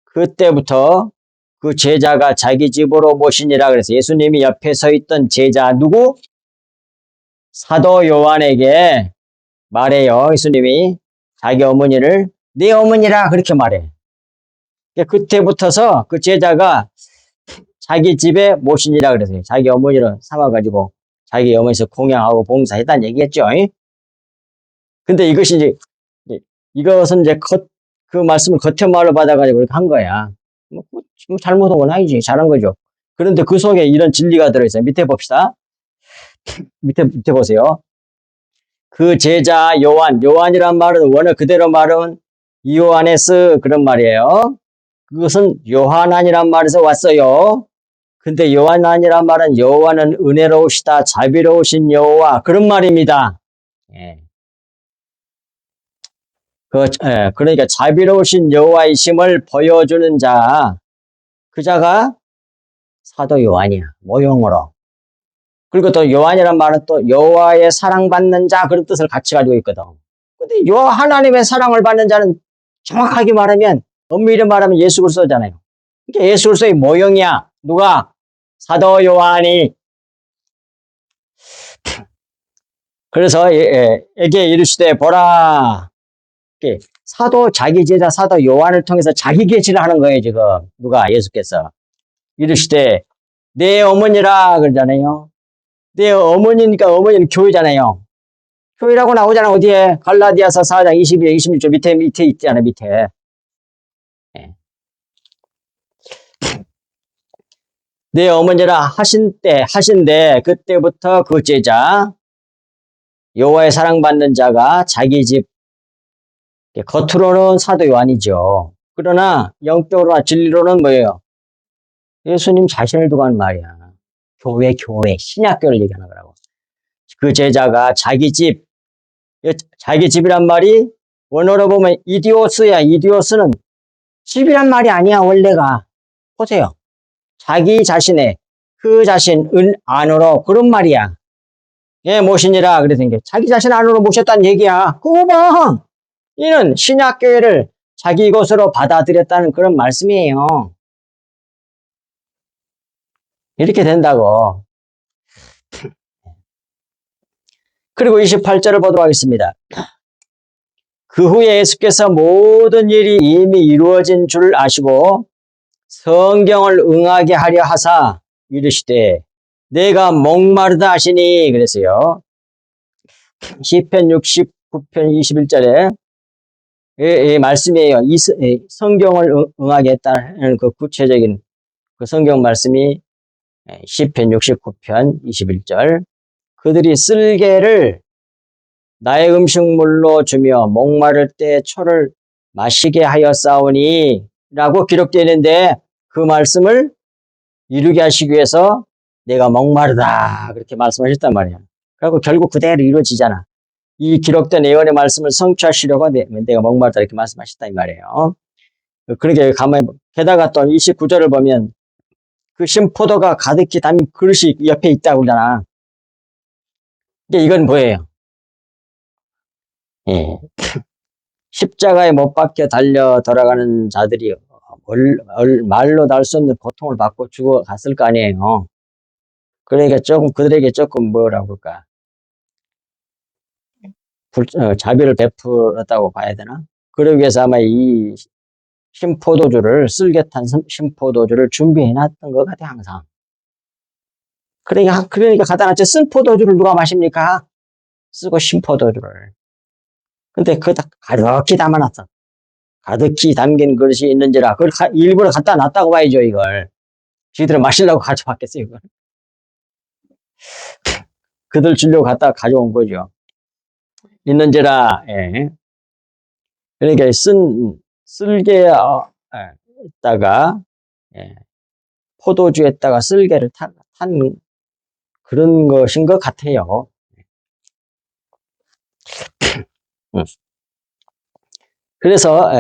그때부터 그 제자가 자기 집으로 모시니라 그래서 예수님이 옆에 서 있던 제자 누구? 사도 요한에게 말해요. 예수님이 자기 어머니를 네 어머니라 그렇게 말해. 그때부터서 그 제자가 자기 집에 모시니라 그래서요. 자기 어머니를 삼아가지고 자기 어머니에서 공양하고 봉사했다는 얘기겠죠. 근데 이것은 이제 그 말씀을 겉에 말로 받아가지고 그렇게 한 거야. 뭐 잘못한 건 아니지. 잘한 거죠. 그런데 그 속에 이런 진리가 들어있어요. 밑에 봅시다. 밑에 보세요. 그 제자 요한이란 말은 원어 그대로 말은 이오아네스 그런 말이에요. 그것은 요한안이란 말에서 왔어요. 근데 요한안이란 말은 여호와는 은혜로우시다, 자비로우신 여호와 그런 말입니다. 예. 그러니까 자비로우신 여호와이심을 보여주는 자, 그 자가 사도 요한이야. 모형으로. 그리고 또 요한이란 말은 또 여호와의 사랑받는 자 그런 뜻을 같이 가지고 있거든. 근데 하나님의 사랑을 받는 자는 정확하게 말하면 엄밀히 말하면 예수 그리스도잖아요. 그러니까 예수 그리스도의 모형이야. 누가? 사도 요한이. 그래서 에게 이르시되 보라. 자기 제자 사도 요한을 통해서 자기 계시를 하는 거예요, 지금. 누가? 예수께서. 이르시되 내 어머니라 그러잖아요. 내 어머니니까 어머니는 교회잖아요. 교회라고 나오잖아, 어디에? 갈라디아서 4장 22, 26절 밑에 있잖아, 밑에. 네. 내 어머니라 하신데 그때부터 그 제자 여호와의 사랑받는 자가 자기 집 겉으로는 사도 요한이죠. 그러나 영적으로나 진리로는 뭐예요? 예수님 자신을 두고 하는 말이야. 교회, 신약교를 얘기하는 거라고. 그 제자가 자기 집이란 말이 원어로 보면 이디오스야. 이디오스는 집이란 말이 아니야, 원래가. 보세요. 자기 자신의 그 자신을 안으로 그런 말이야. 예, 모시니라 그랬던 게 자기 자신 안으로 모셨다는 얘기야. 그거 봐. 이는 신약교회를 자기 것으로 받아들였다는 그런 말씀이에요. 이렇게 된다고. 그리고 28절을 보도록 하겠습니다. 그 후에 예수께서 모든 일이 이미 이루어진 줄 아시고 성경을 응하게 하려 하사 이르시되 내가 목마르다 하시니 그랬어요. 시편 69편 21절에 이 말씀이에요. 성경을 응하게 했다는 그 구체적인 그 성경 말씀이 시편 69편 21절 그들이 쓸개를 나의 음식물로 주며 목마를 때 초를 마시게 하였사오니 라고 기록되어 있는데 그 말씀을 이루게 하시기 위해서 내가 목마르다 그렇게 말씀하셨단 말이야. 그리고 결국 그대로 이루어지잖아. 이 기록된 예언의 말씀을 성취하시려고 내가 목마르다 이렇게 말씀하셨다 이 말이에요. 그러게 가만히 게다가 또 29절을 보면 그 신포도가 가득히 담긴 그릇이 옆에 있다고 그러잖아. 근데 이건 뭐예요? 예. 십자가에 못 박혀 달려 돌아가는 자들이 말로 달 수 없는 고통을 받고 죽어갔을 거 아니에요. 그러니까 그들에게 조금 뭐라고 할까? 자비를 베풀었다고 봐야 되나? 그러기 위해서 아마 이 신포도주를, 쓸개탄 신포도주를 준비해놨던 것 같아, 항상. 그러니까 갖다 놨지. 쓴 포도주를 누가 마십니까? 쓰고 신포도주를. 근데 그거 가득히 담아놨어. 가득히 담긴 그릇이 있는지라, 그걸 일부러 갖다 놨다고 봐야죠, 이걸. 지들은 마시려고 가져왔겠어요, 이걸. 그들 주려고 갖다 가져온 거죠. 있는지라, 예. 그러니까 쓸개에다가, 예. 포도주에다가 쓸개를 탄 그런 것인 것 같아요. 그래서,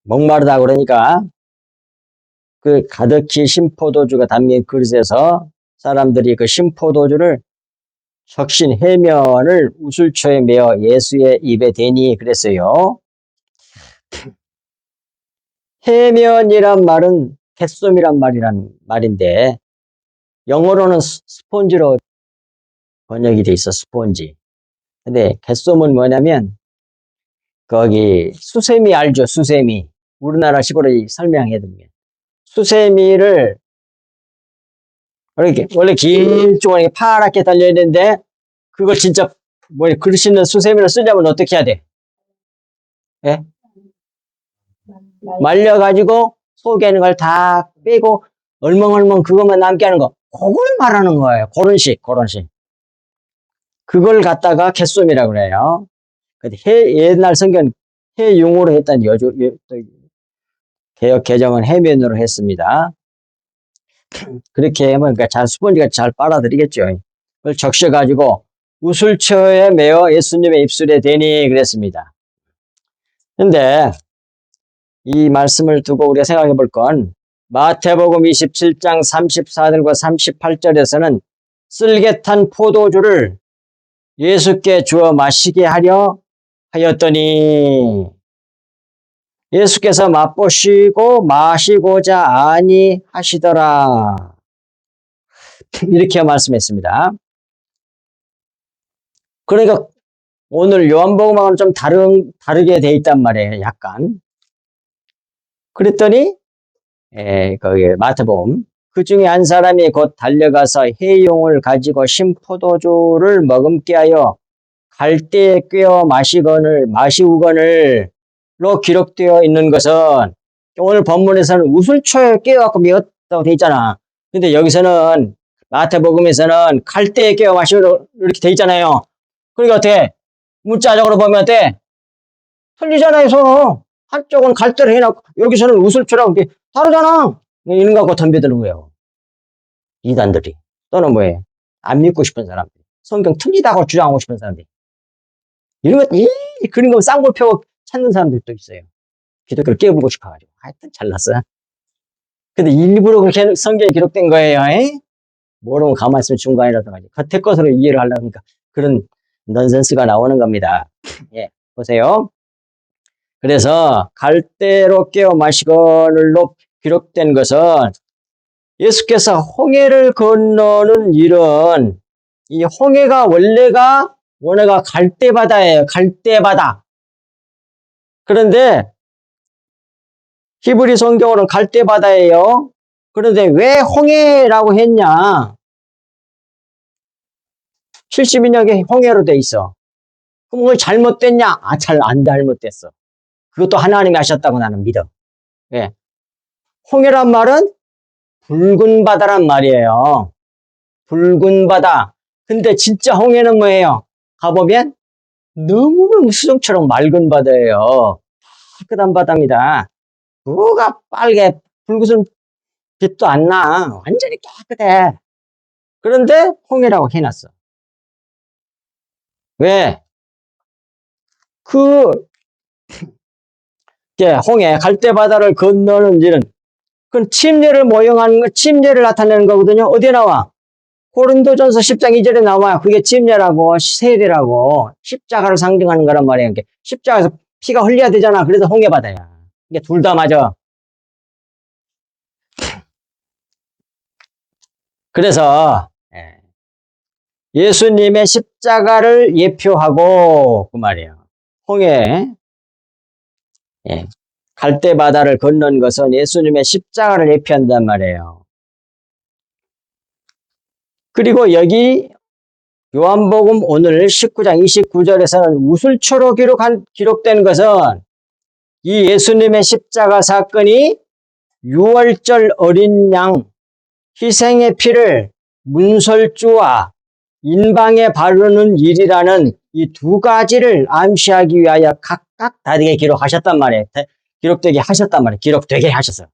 목마르다 그러니까, 그 가득히 신포도주가 담긴 그릇에서 사람들이 그 신포도주를 적신 해면을 우슬초에 메어 예수의 입에 대니 그랬어요. 해면이란 말은 갯솜이란 말인데 영어로는 스폰지로 번역이 돼 있어, 스폰지. 근데 갯솜은 뭐냐면 거기 수세미 알죠, 수세미. 우리나라 식으로 설명해 드리면 수세미를 원래 길쭉하게 파랗게 달려 있는데 그걸 진짜 그릇 있는 수세미를 쓰려면 어떻게 해야 돼? 예? 말려가지고 속에 있는 걸 다 빼고 얼멍얼멍 그것만 남게 하는 거. 그걸 말하는 거예요. 그런 식. 그걸 갖다가 갯솜이라고 그래요. 옛날 성경 해용으로 했다는 개역 개정은 해면으로 했습니다. 그렇게 하면 스펀지가 잘 빨아들이겠죠. 그걸 적셔가지고 우슬초에 메어 예수님의 입술에 대니 그랬습니다. 근데 이 말씀을 두고 우리가 생각해 볼 건 마태복음 27장 34절과 38절에서는 쓸개탄 포도주를 예수께 주어 마시게 하려 하였더니 예수께서 맛보시고 마시고자 아니하시더라. 이렇게 말씀했습니다. 그러니까 오늘 요한복음하고는 좀 다르게 돼 있단 말이에요. 약간. 그랬더니 거기 마태복음 그 중에 한 사람이 곧 달려가서 해용을 가지고 신포도주를 머금게 하여 갈대에 꿰어 마시우거늘로 기록되어 있는 것은 오늘 본문에서는 우슬초에 꿰어갖고 메었다고 돼 있잖아. 근데 여기서는 마태복음에서는 갈대에 꿰어 마시우고 이렇게 돼 있잖아요. 그러니까 어떻게 문자적으로 보면 어때? 틀리잖아요, 서로. 한쪽은 갈대를 해놓고 여기서는 우슬초라고 이렇게 다르잖아. 이런 거 갖고 덤벼드는 거예요. 이단들이. 또는 뭐예요? 안 믿고 싶은 사람들. 성경 틀리다고 주장하고 싶은 사람들. 이런 거, 그런 거 쌍볼 펴고 찾는 사람들도 있어요. 기독교를 깨부르고 싶어가지고. 하여튼 잘났어. 근데 일부러 그렇게 성경에 기록된 거예요. 에? 모르면 가만히 있으면 중간이라도 하지. 겉에 것으로 이해를 하려고 하니까 그런 넌센스가 나오는 겁니다. 예, 보세요. 그래서 갈대로 깨어 마시거늘로 기록된 것은 예수께서 홍해를 건너는 일은 이 홍해가 원래가 갈대바다예요. 갈대바다. 그런데 히브리 성경으로는 갈대바다예요. 그런데 왜 홍해라고 했냐? 70인역에 홍해로 돼 있어. 그럼 그걸 잘못됐냐? 잘 안 잘못됐어. 그것도 하나님이 하셨다고 나는 믿어. 예. 홍해란 말은 붉은 바다란 말이에요. 붉은 바다. 근데 진짜 홍해는 뭐예요? 가보면 너무너무 수정처럼 맑은 바다예요. 깨끗한 바다입니다. 뭐가 빨개, 붉은 빛도 안 나. 완전히 깨끗해. 그런데 홍해라고 해놨어. 왜? 그 홍해, 갈대바다를 건너는 일은 그건 침례를 나타내는 거거든요. 어디에 나와? 고린도전서 10장 2절에 나와요. 그게 침례라고 세례라고 십자가를 상징하는 거란 말이에요. 십자가에서 피가 흘려야 되잖아. 그래서 홍해바다야. 이게 둘 다 맞아. 그래서 예수님의 십자가를 예표하고 그 말이에요. 홍해 갈대바다를 건넌 것은 예수님의 십자가를 예표한단 말이에요. 그리고 여기 요한복음 오늘 19장 29절에서는 우슬초로 기록된 것은 이 예수님의 십자가 사건이 유월절 어린 양 희생의 피를 문설주와 인방에 바르는 일이라는 이 두 가지를 암시하기 위하여 각각 다르게 기록하셨단 말이에요. 기록되게 하셨단 말이에요. 기록되게 하셨어요.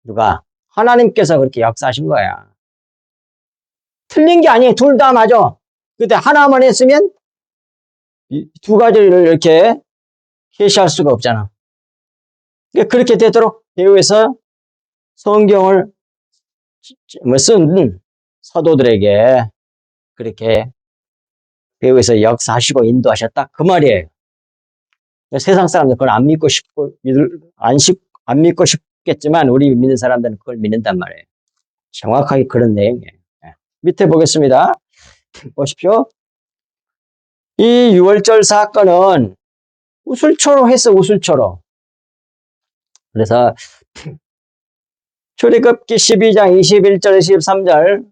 누가? 하나님께서 그렇게 역사하신 거야. 틀린 게 아니에요. 둘 다 맞아. 근데 하나만 했으면 이 두 가지를 이렇게 계시할 수가 없잖아. 그렇게 되도록 배후에서 성경을 쓴 사도들에게 그렇게 배후에서 역사하시고 인도하셨다. 그 말이에요. 세상 사람들 그걸 안 믿고 싶겠지만 우리 믿는 사람들은 그걸 믿는단 말이에요. 정확하게 그런 내용이에요. 밑에 보겠습니다. 보십시오. 이 유월절 사건은 우슬초로 했어, 우슬초로. 그래서 출애굽기 12장 21절, 23절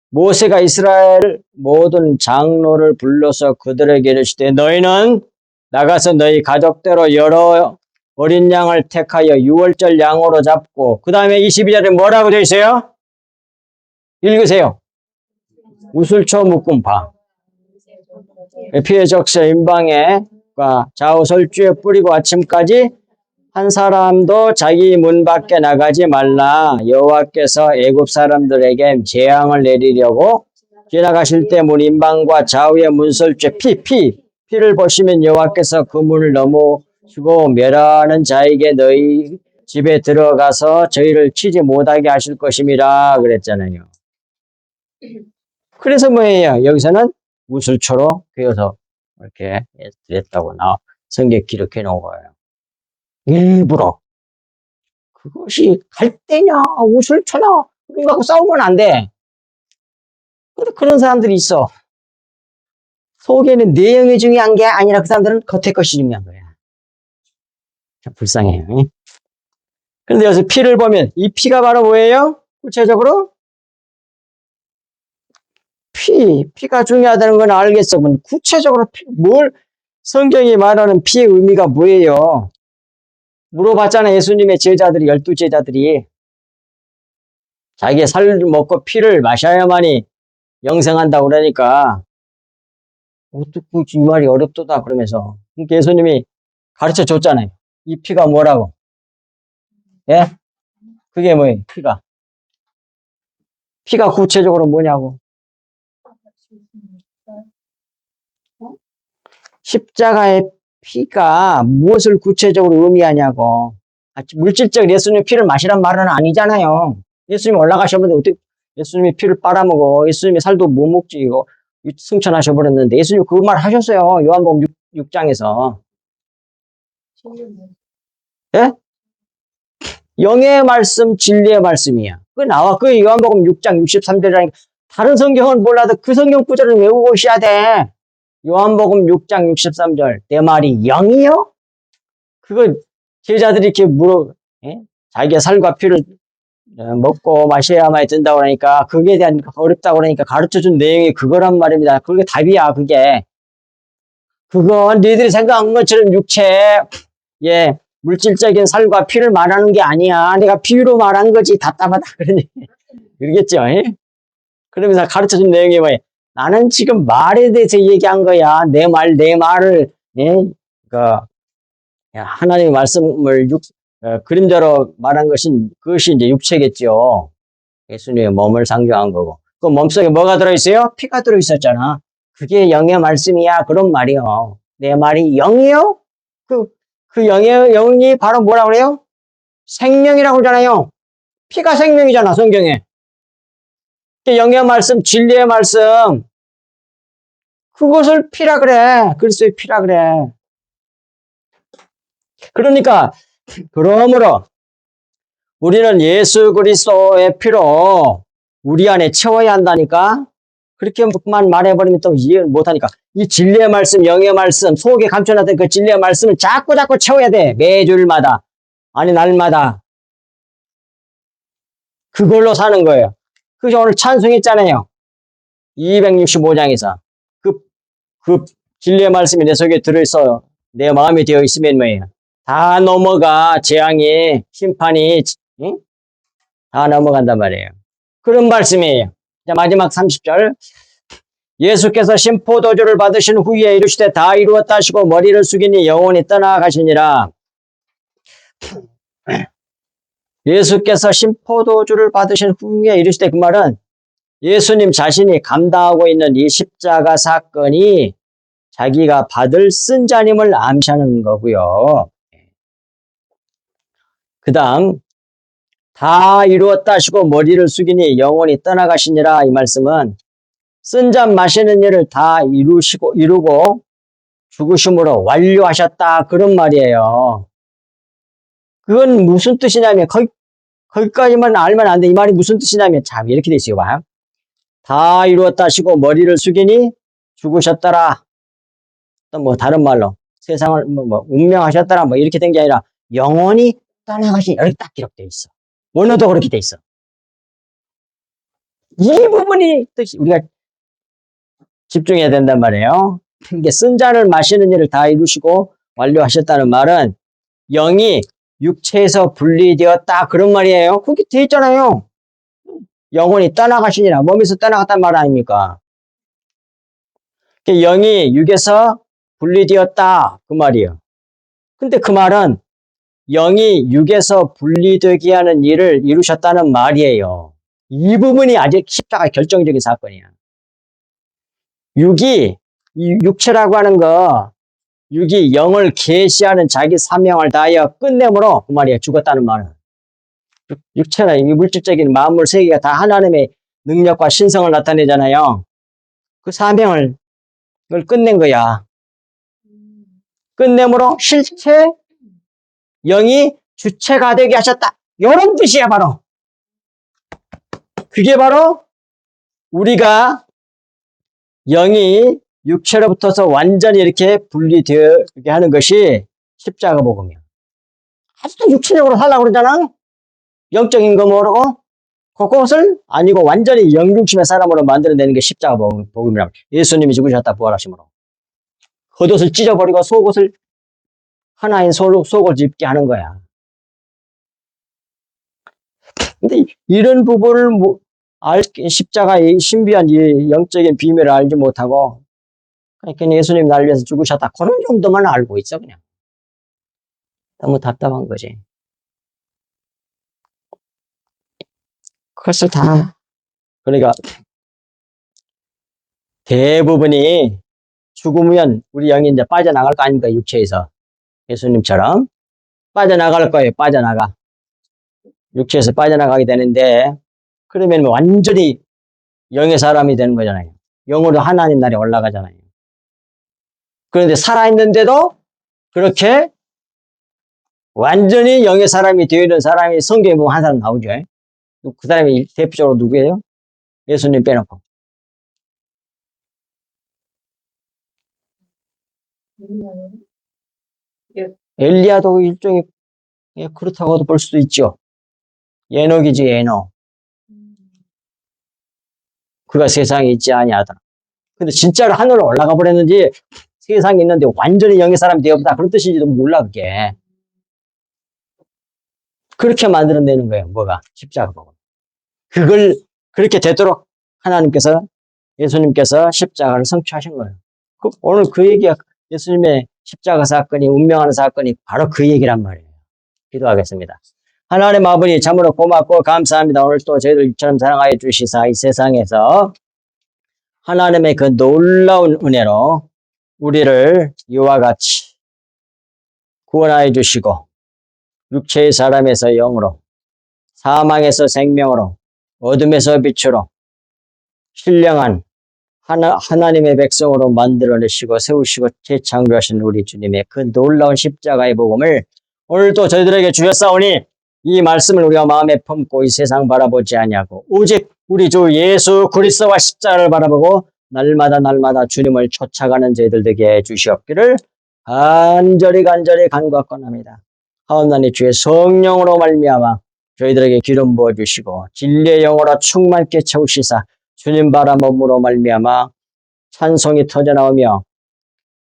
모세가 이스라엘 모든 장로를 불러서 그들에게 이르시되 너희는 나가서 너희 가족대로 여러 어린 양을 택하여 유월절 양으로 잡고 그 다음에 22절에 뭐라고 되어 있어요? 읽으세요. 우슬초 묶음 바 피해 적셔 인방에 좌우 설주에 뿌리고 아침까지 한 사람도 자기 문 밖에 나가지 말라. 여호와께서 애굽 사람들에게 재앙을 내리려고 지나가실 때 문 인방과 좌우의 문설주에 피를 보시면 여호와께서 그 문을 넘으시고 멸하는 자에게 너희 집에 들어가서 저희를 치지 못하게 하실 것임이라 그랬잖아요. 그래서 뭐예요? 여기서는 우슬초로 그어서 이렇게 드렸다고 성경 기록해 놓은 거예요. 일부러. 그것이 갈대냐, 우슬초냐, 그런 거 갖고 싸우면 안 돼. 근데 그런 사람들이 있어. 속에는 내용이 중요한 게 아니라 그 사람들은 겉에 것이 중요한 거야. 참 불쌍해요. 그런데 여기서 피를 보면 이 피가 바로 뭐예요? 구체적으로? 피가 중요하다는 건 알겠어. 구체적으로 성경이 말하는 피의 의미가 뭐예요? 물어봤잖아요. 예수님의 제자들이, 12제자들이. 자기의 살을 먹고 피를 마셔야만이 영생한다고 그러니까, 어떻게 이 말이 어렵도다 그러면서. 그러니까 예수님이 가르쳐 줬잖아요. 이 피가 뭐라고? 예? 그게 뭐예요? 피가 구체적으로 뭐냐고. 십자가의 피가 무엇을 구체적으로 의미하냐고. 물질적 예수님의 피를 마시란 말은 아니잖아요. 예수님이 올라가셔버렸는데 어떻게 예수님이 피를 빨아먹어. 예수님이 살도 못 먹지. 이거 승천하셔버렸는데 예수님 그 말 하셨어요. 요한복음 6장에서. 예? 영의 말씀, 진리의 말씀이야. 그 나와. 그 요한복음 6장 63절이라니까. 다른 성경은 몰라도 그 성경 구절을 외우고 오셔야 돼. 요한복음 6장 63절. 내 말이 영이요? 그거 제자들이 이렇게 예? 자기가 살과 피를 먹고 마셔야만 된다고 그러니까 그게 대한 어렵다고 그러니까 가르쳐준 내용이 그거란 말입니다. 그게 답이야, 그게. 그건 너희들이 생각한 것처럼 육체, 예, 물질적인 살과 피를 말하는 게 아니야. 내가 비유로 말한 거지. 답답하다. 그러니. 그러겠죠. 예? 그러면서 가르쳐준 내용이 뭐예요? 나는 지금 말에 대해서 얘기한 거야. 내 말을, 예? 그, 하나님의 말씀을 그림자로 말한 그것이 이제 육체겠죠. 예수님의 몸을 상징한 거고. 그 몸속에 뭐가 들어있어요? 피가 들어있었잖아. 그게 영의 말씀이야. 그런 말이요. 내 말이 영이요? 그 영이 바로 뭐라 그래요? 생명이라고 그러잖아요. 피가 생명이잖아, 성경에. 영의 말씀, 진리의 말씀. 그것을 피라 그래. 그리스도의 피라 그래. 그러니까, 그러므로, 우리는 예수 그리스도의 피로 우리 안에 채워야 한다니까? 그렇게만 말해버리면 또 이해를 못하니까. 이 진리의 말씀, 영의 말씀, 속에 감춰놨던 그 진리의 말씀을 자꾸 채워야 돼. 매주일마다. 아니, 날마다. 그걸로 사는 거예요. 그래서 오늘 찬송했잖아요. 265장에서. 그 진리의 말씀이 내 속에 들어있어요. 내 마음에 되어 있으면 뭐예요? 다 넘어가. 재앙이, 심판이, 응? 다 넘어간단 말이에요. 그런 말씀이에요. 자, 마지막 30절. 예수께서 신포도주를 받으신 후에 이르시되 다 이루었다 하시고 머리를 숙이니 영원히 떠나가시니라. 예수께서 신포도주를 받으신 후에 이르시되, 그 말은 예수님 자신이 감당하고 있는 이 십자가 사건이 자기가 받을 쓴자님을 암시하는 거고요. 그 다음 다 이루었다 하시고 머리를 숙이니 영원히 떠나가시니라. 이 말씀은 쓴잔 마시는 일을 다 이루고 죽으심으로 완료하셨다. 그런 말이에요. 그건 무슨 뜻이냐면 거기까지만 알면 안 돼. 이 말이 무슨 뜻이냐면 참 이렇게 돼 있어요. 봐. 다 이루었다 하시고 머리를 숙이니 죽으셨더라. 또 뭐 다른 말로 세상을 운명하셨더라. 뭐 이렇게 된 게 아니라 영원히 떠나가신, 여기 딱 기록돼 있어. 원어도 그렇게 돼 있어. 이 부분이 뜻이 우리가 집중해야 된단 말이에요. 이게 쓴 잔을 마시는 일을 다 이루시고 완료하셨다는 말은 영이 육체에서 분리되었다. 그런 말이에요. 그렇게 돼 있잖아요. 영혼이 떠나가시니라. 몸에서 떠나갔단 말 아닙니까? 영이 육에서 분리되었다. 그 말이에요. 근데 그 말은 영이 육에서 분리되게 하는 일을 이루셨다는 말이에요. 이 부분이 아직 십자가의 결정적인 사건이야. 이 육체라고 하는 거, 육이 영을 계시하는 자기 사명을 다하여 끝내므로 그 말이에요. 죽었다는 말은. 육체나 이 물질적인 만물 세계가 다 하나님의 능력과 신성을 나타내잖아요. 그 사명을 그걸 끝낸 거야. 끝내므로 실체 영이 주체가 되게 하셨다. 이런 뜻이야 바로. 그게 바로 우리가 영이 육체로부터서 완전히 이렇게 분리되게 하는 것이 십자가 복음이야. 아직도 육체적으로 살라고 그러잖아. 영적인 거 모르고 그것을 아니고 완전히 영중심의 사람으로 만들어내는 게 십자가 복음이라고. 예수님이 죽으셨다 부활하심으로. 겉옷을 찢어버리고 속옷을 하나인 속을 입게 하는 거야. 근데 이런 부분을 십자가의 신비한 이 영적인 비밀을 알지 못하고 그냥 예수님 날 위해서 죽으셨다. 그런 정도만 알고 있어 그냥. 너무 답답한 거지. 그것을 다 그러니까 대부분이 죽으면 우리 영이 이제 빠져나갈 거 아닙니까? 육체에서. 예수님처럼 빠져나갈 거예요. 빠져나가. 육체에서 빠져나가게 되는데 그러면 완전히 영의 사람이 되는 거잖아요. 영으로 하나님 나라에 올라가잖아요. 그런데 살아있는데도 그렇게 완전히 영의 사람이 되어 있는 사람이 성경에 보면 한 사람 나오죠. 그 사람이 대표적으로 누구예요? 예수님 빼놓고. 엘리야도 일종의 그렇다고도 볼 수도 있죠. 에녹이지, 에녹. 그가 세상에 있지 아니하더라. 근데 진짜로 하늘로 올라가 버렸는지 세상에 있는데 완전히 영의 사람이 되었다. 그런 뜻인지도 몰라, 그게. 그렇게 만들어내는 거예요, 뭐가? 십자가 보고. 그걸 그렇게 되도록 하나님께서, 예수님께서 십자가를 성취하신 거예요. 오늘 그 얘기가 예수님의 십자가 사건이, 운명하는 사건이 바로 그 얘기란 말이에요. 기도하겠습니다. 하나님 아버지, 참으로 고맙고 감사합니다. 오늘 또 저희들 이처럼 사랑하여 주시사 이 세상에서 하나님의 그 놀라운 은혜로 우리를 이와 같이 구원하여 주시고 육체의 사람에서 영으로, 사망에서 생명으로, 어둠에서 빛으로 신령한 하나님의 백성으로 만들어내시고 세우시고 재창조하신 우리 주님의 그 놀라운 십자가의 복음을 오늘도 저희들에게 주셨사오니 이 말씀을 우리가 마음에 품고 이 세상 바라보지 아니하고 오직 우리 주 예수 그리스도와 십자가를 바라보고 날마다 주님을 쫓아가는 저희들 되게 해주시옵기를 간절히 간구하옵나이다. 하옵나니 주의 성령으로 말미암아 저희들에게 기름 부어주시고 진리의 영으로 충만케 채우시사 주님 바라봄으로 말미암아 찬송이 터져나오며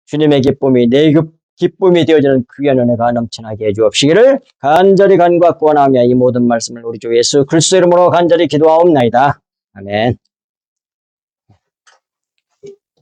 주님의 기쁨이 내 기쁨이 되어지는 귀한 은혜가 넘쳐나게 해주옵시기를 간절히 간구하고 원하며 이 모든 말씀을 우리 주 예수 그리스도 이름으로 간절히 기도하옵나이다. 아멘.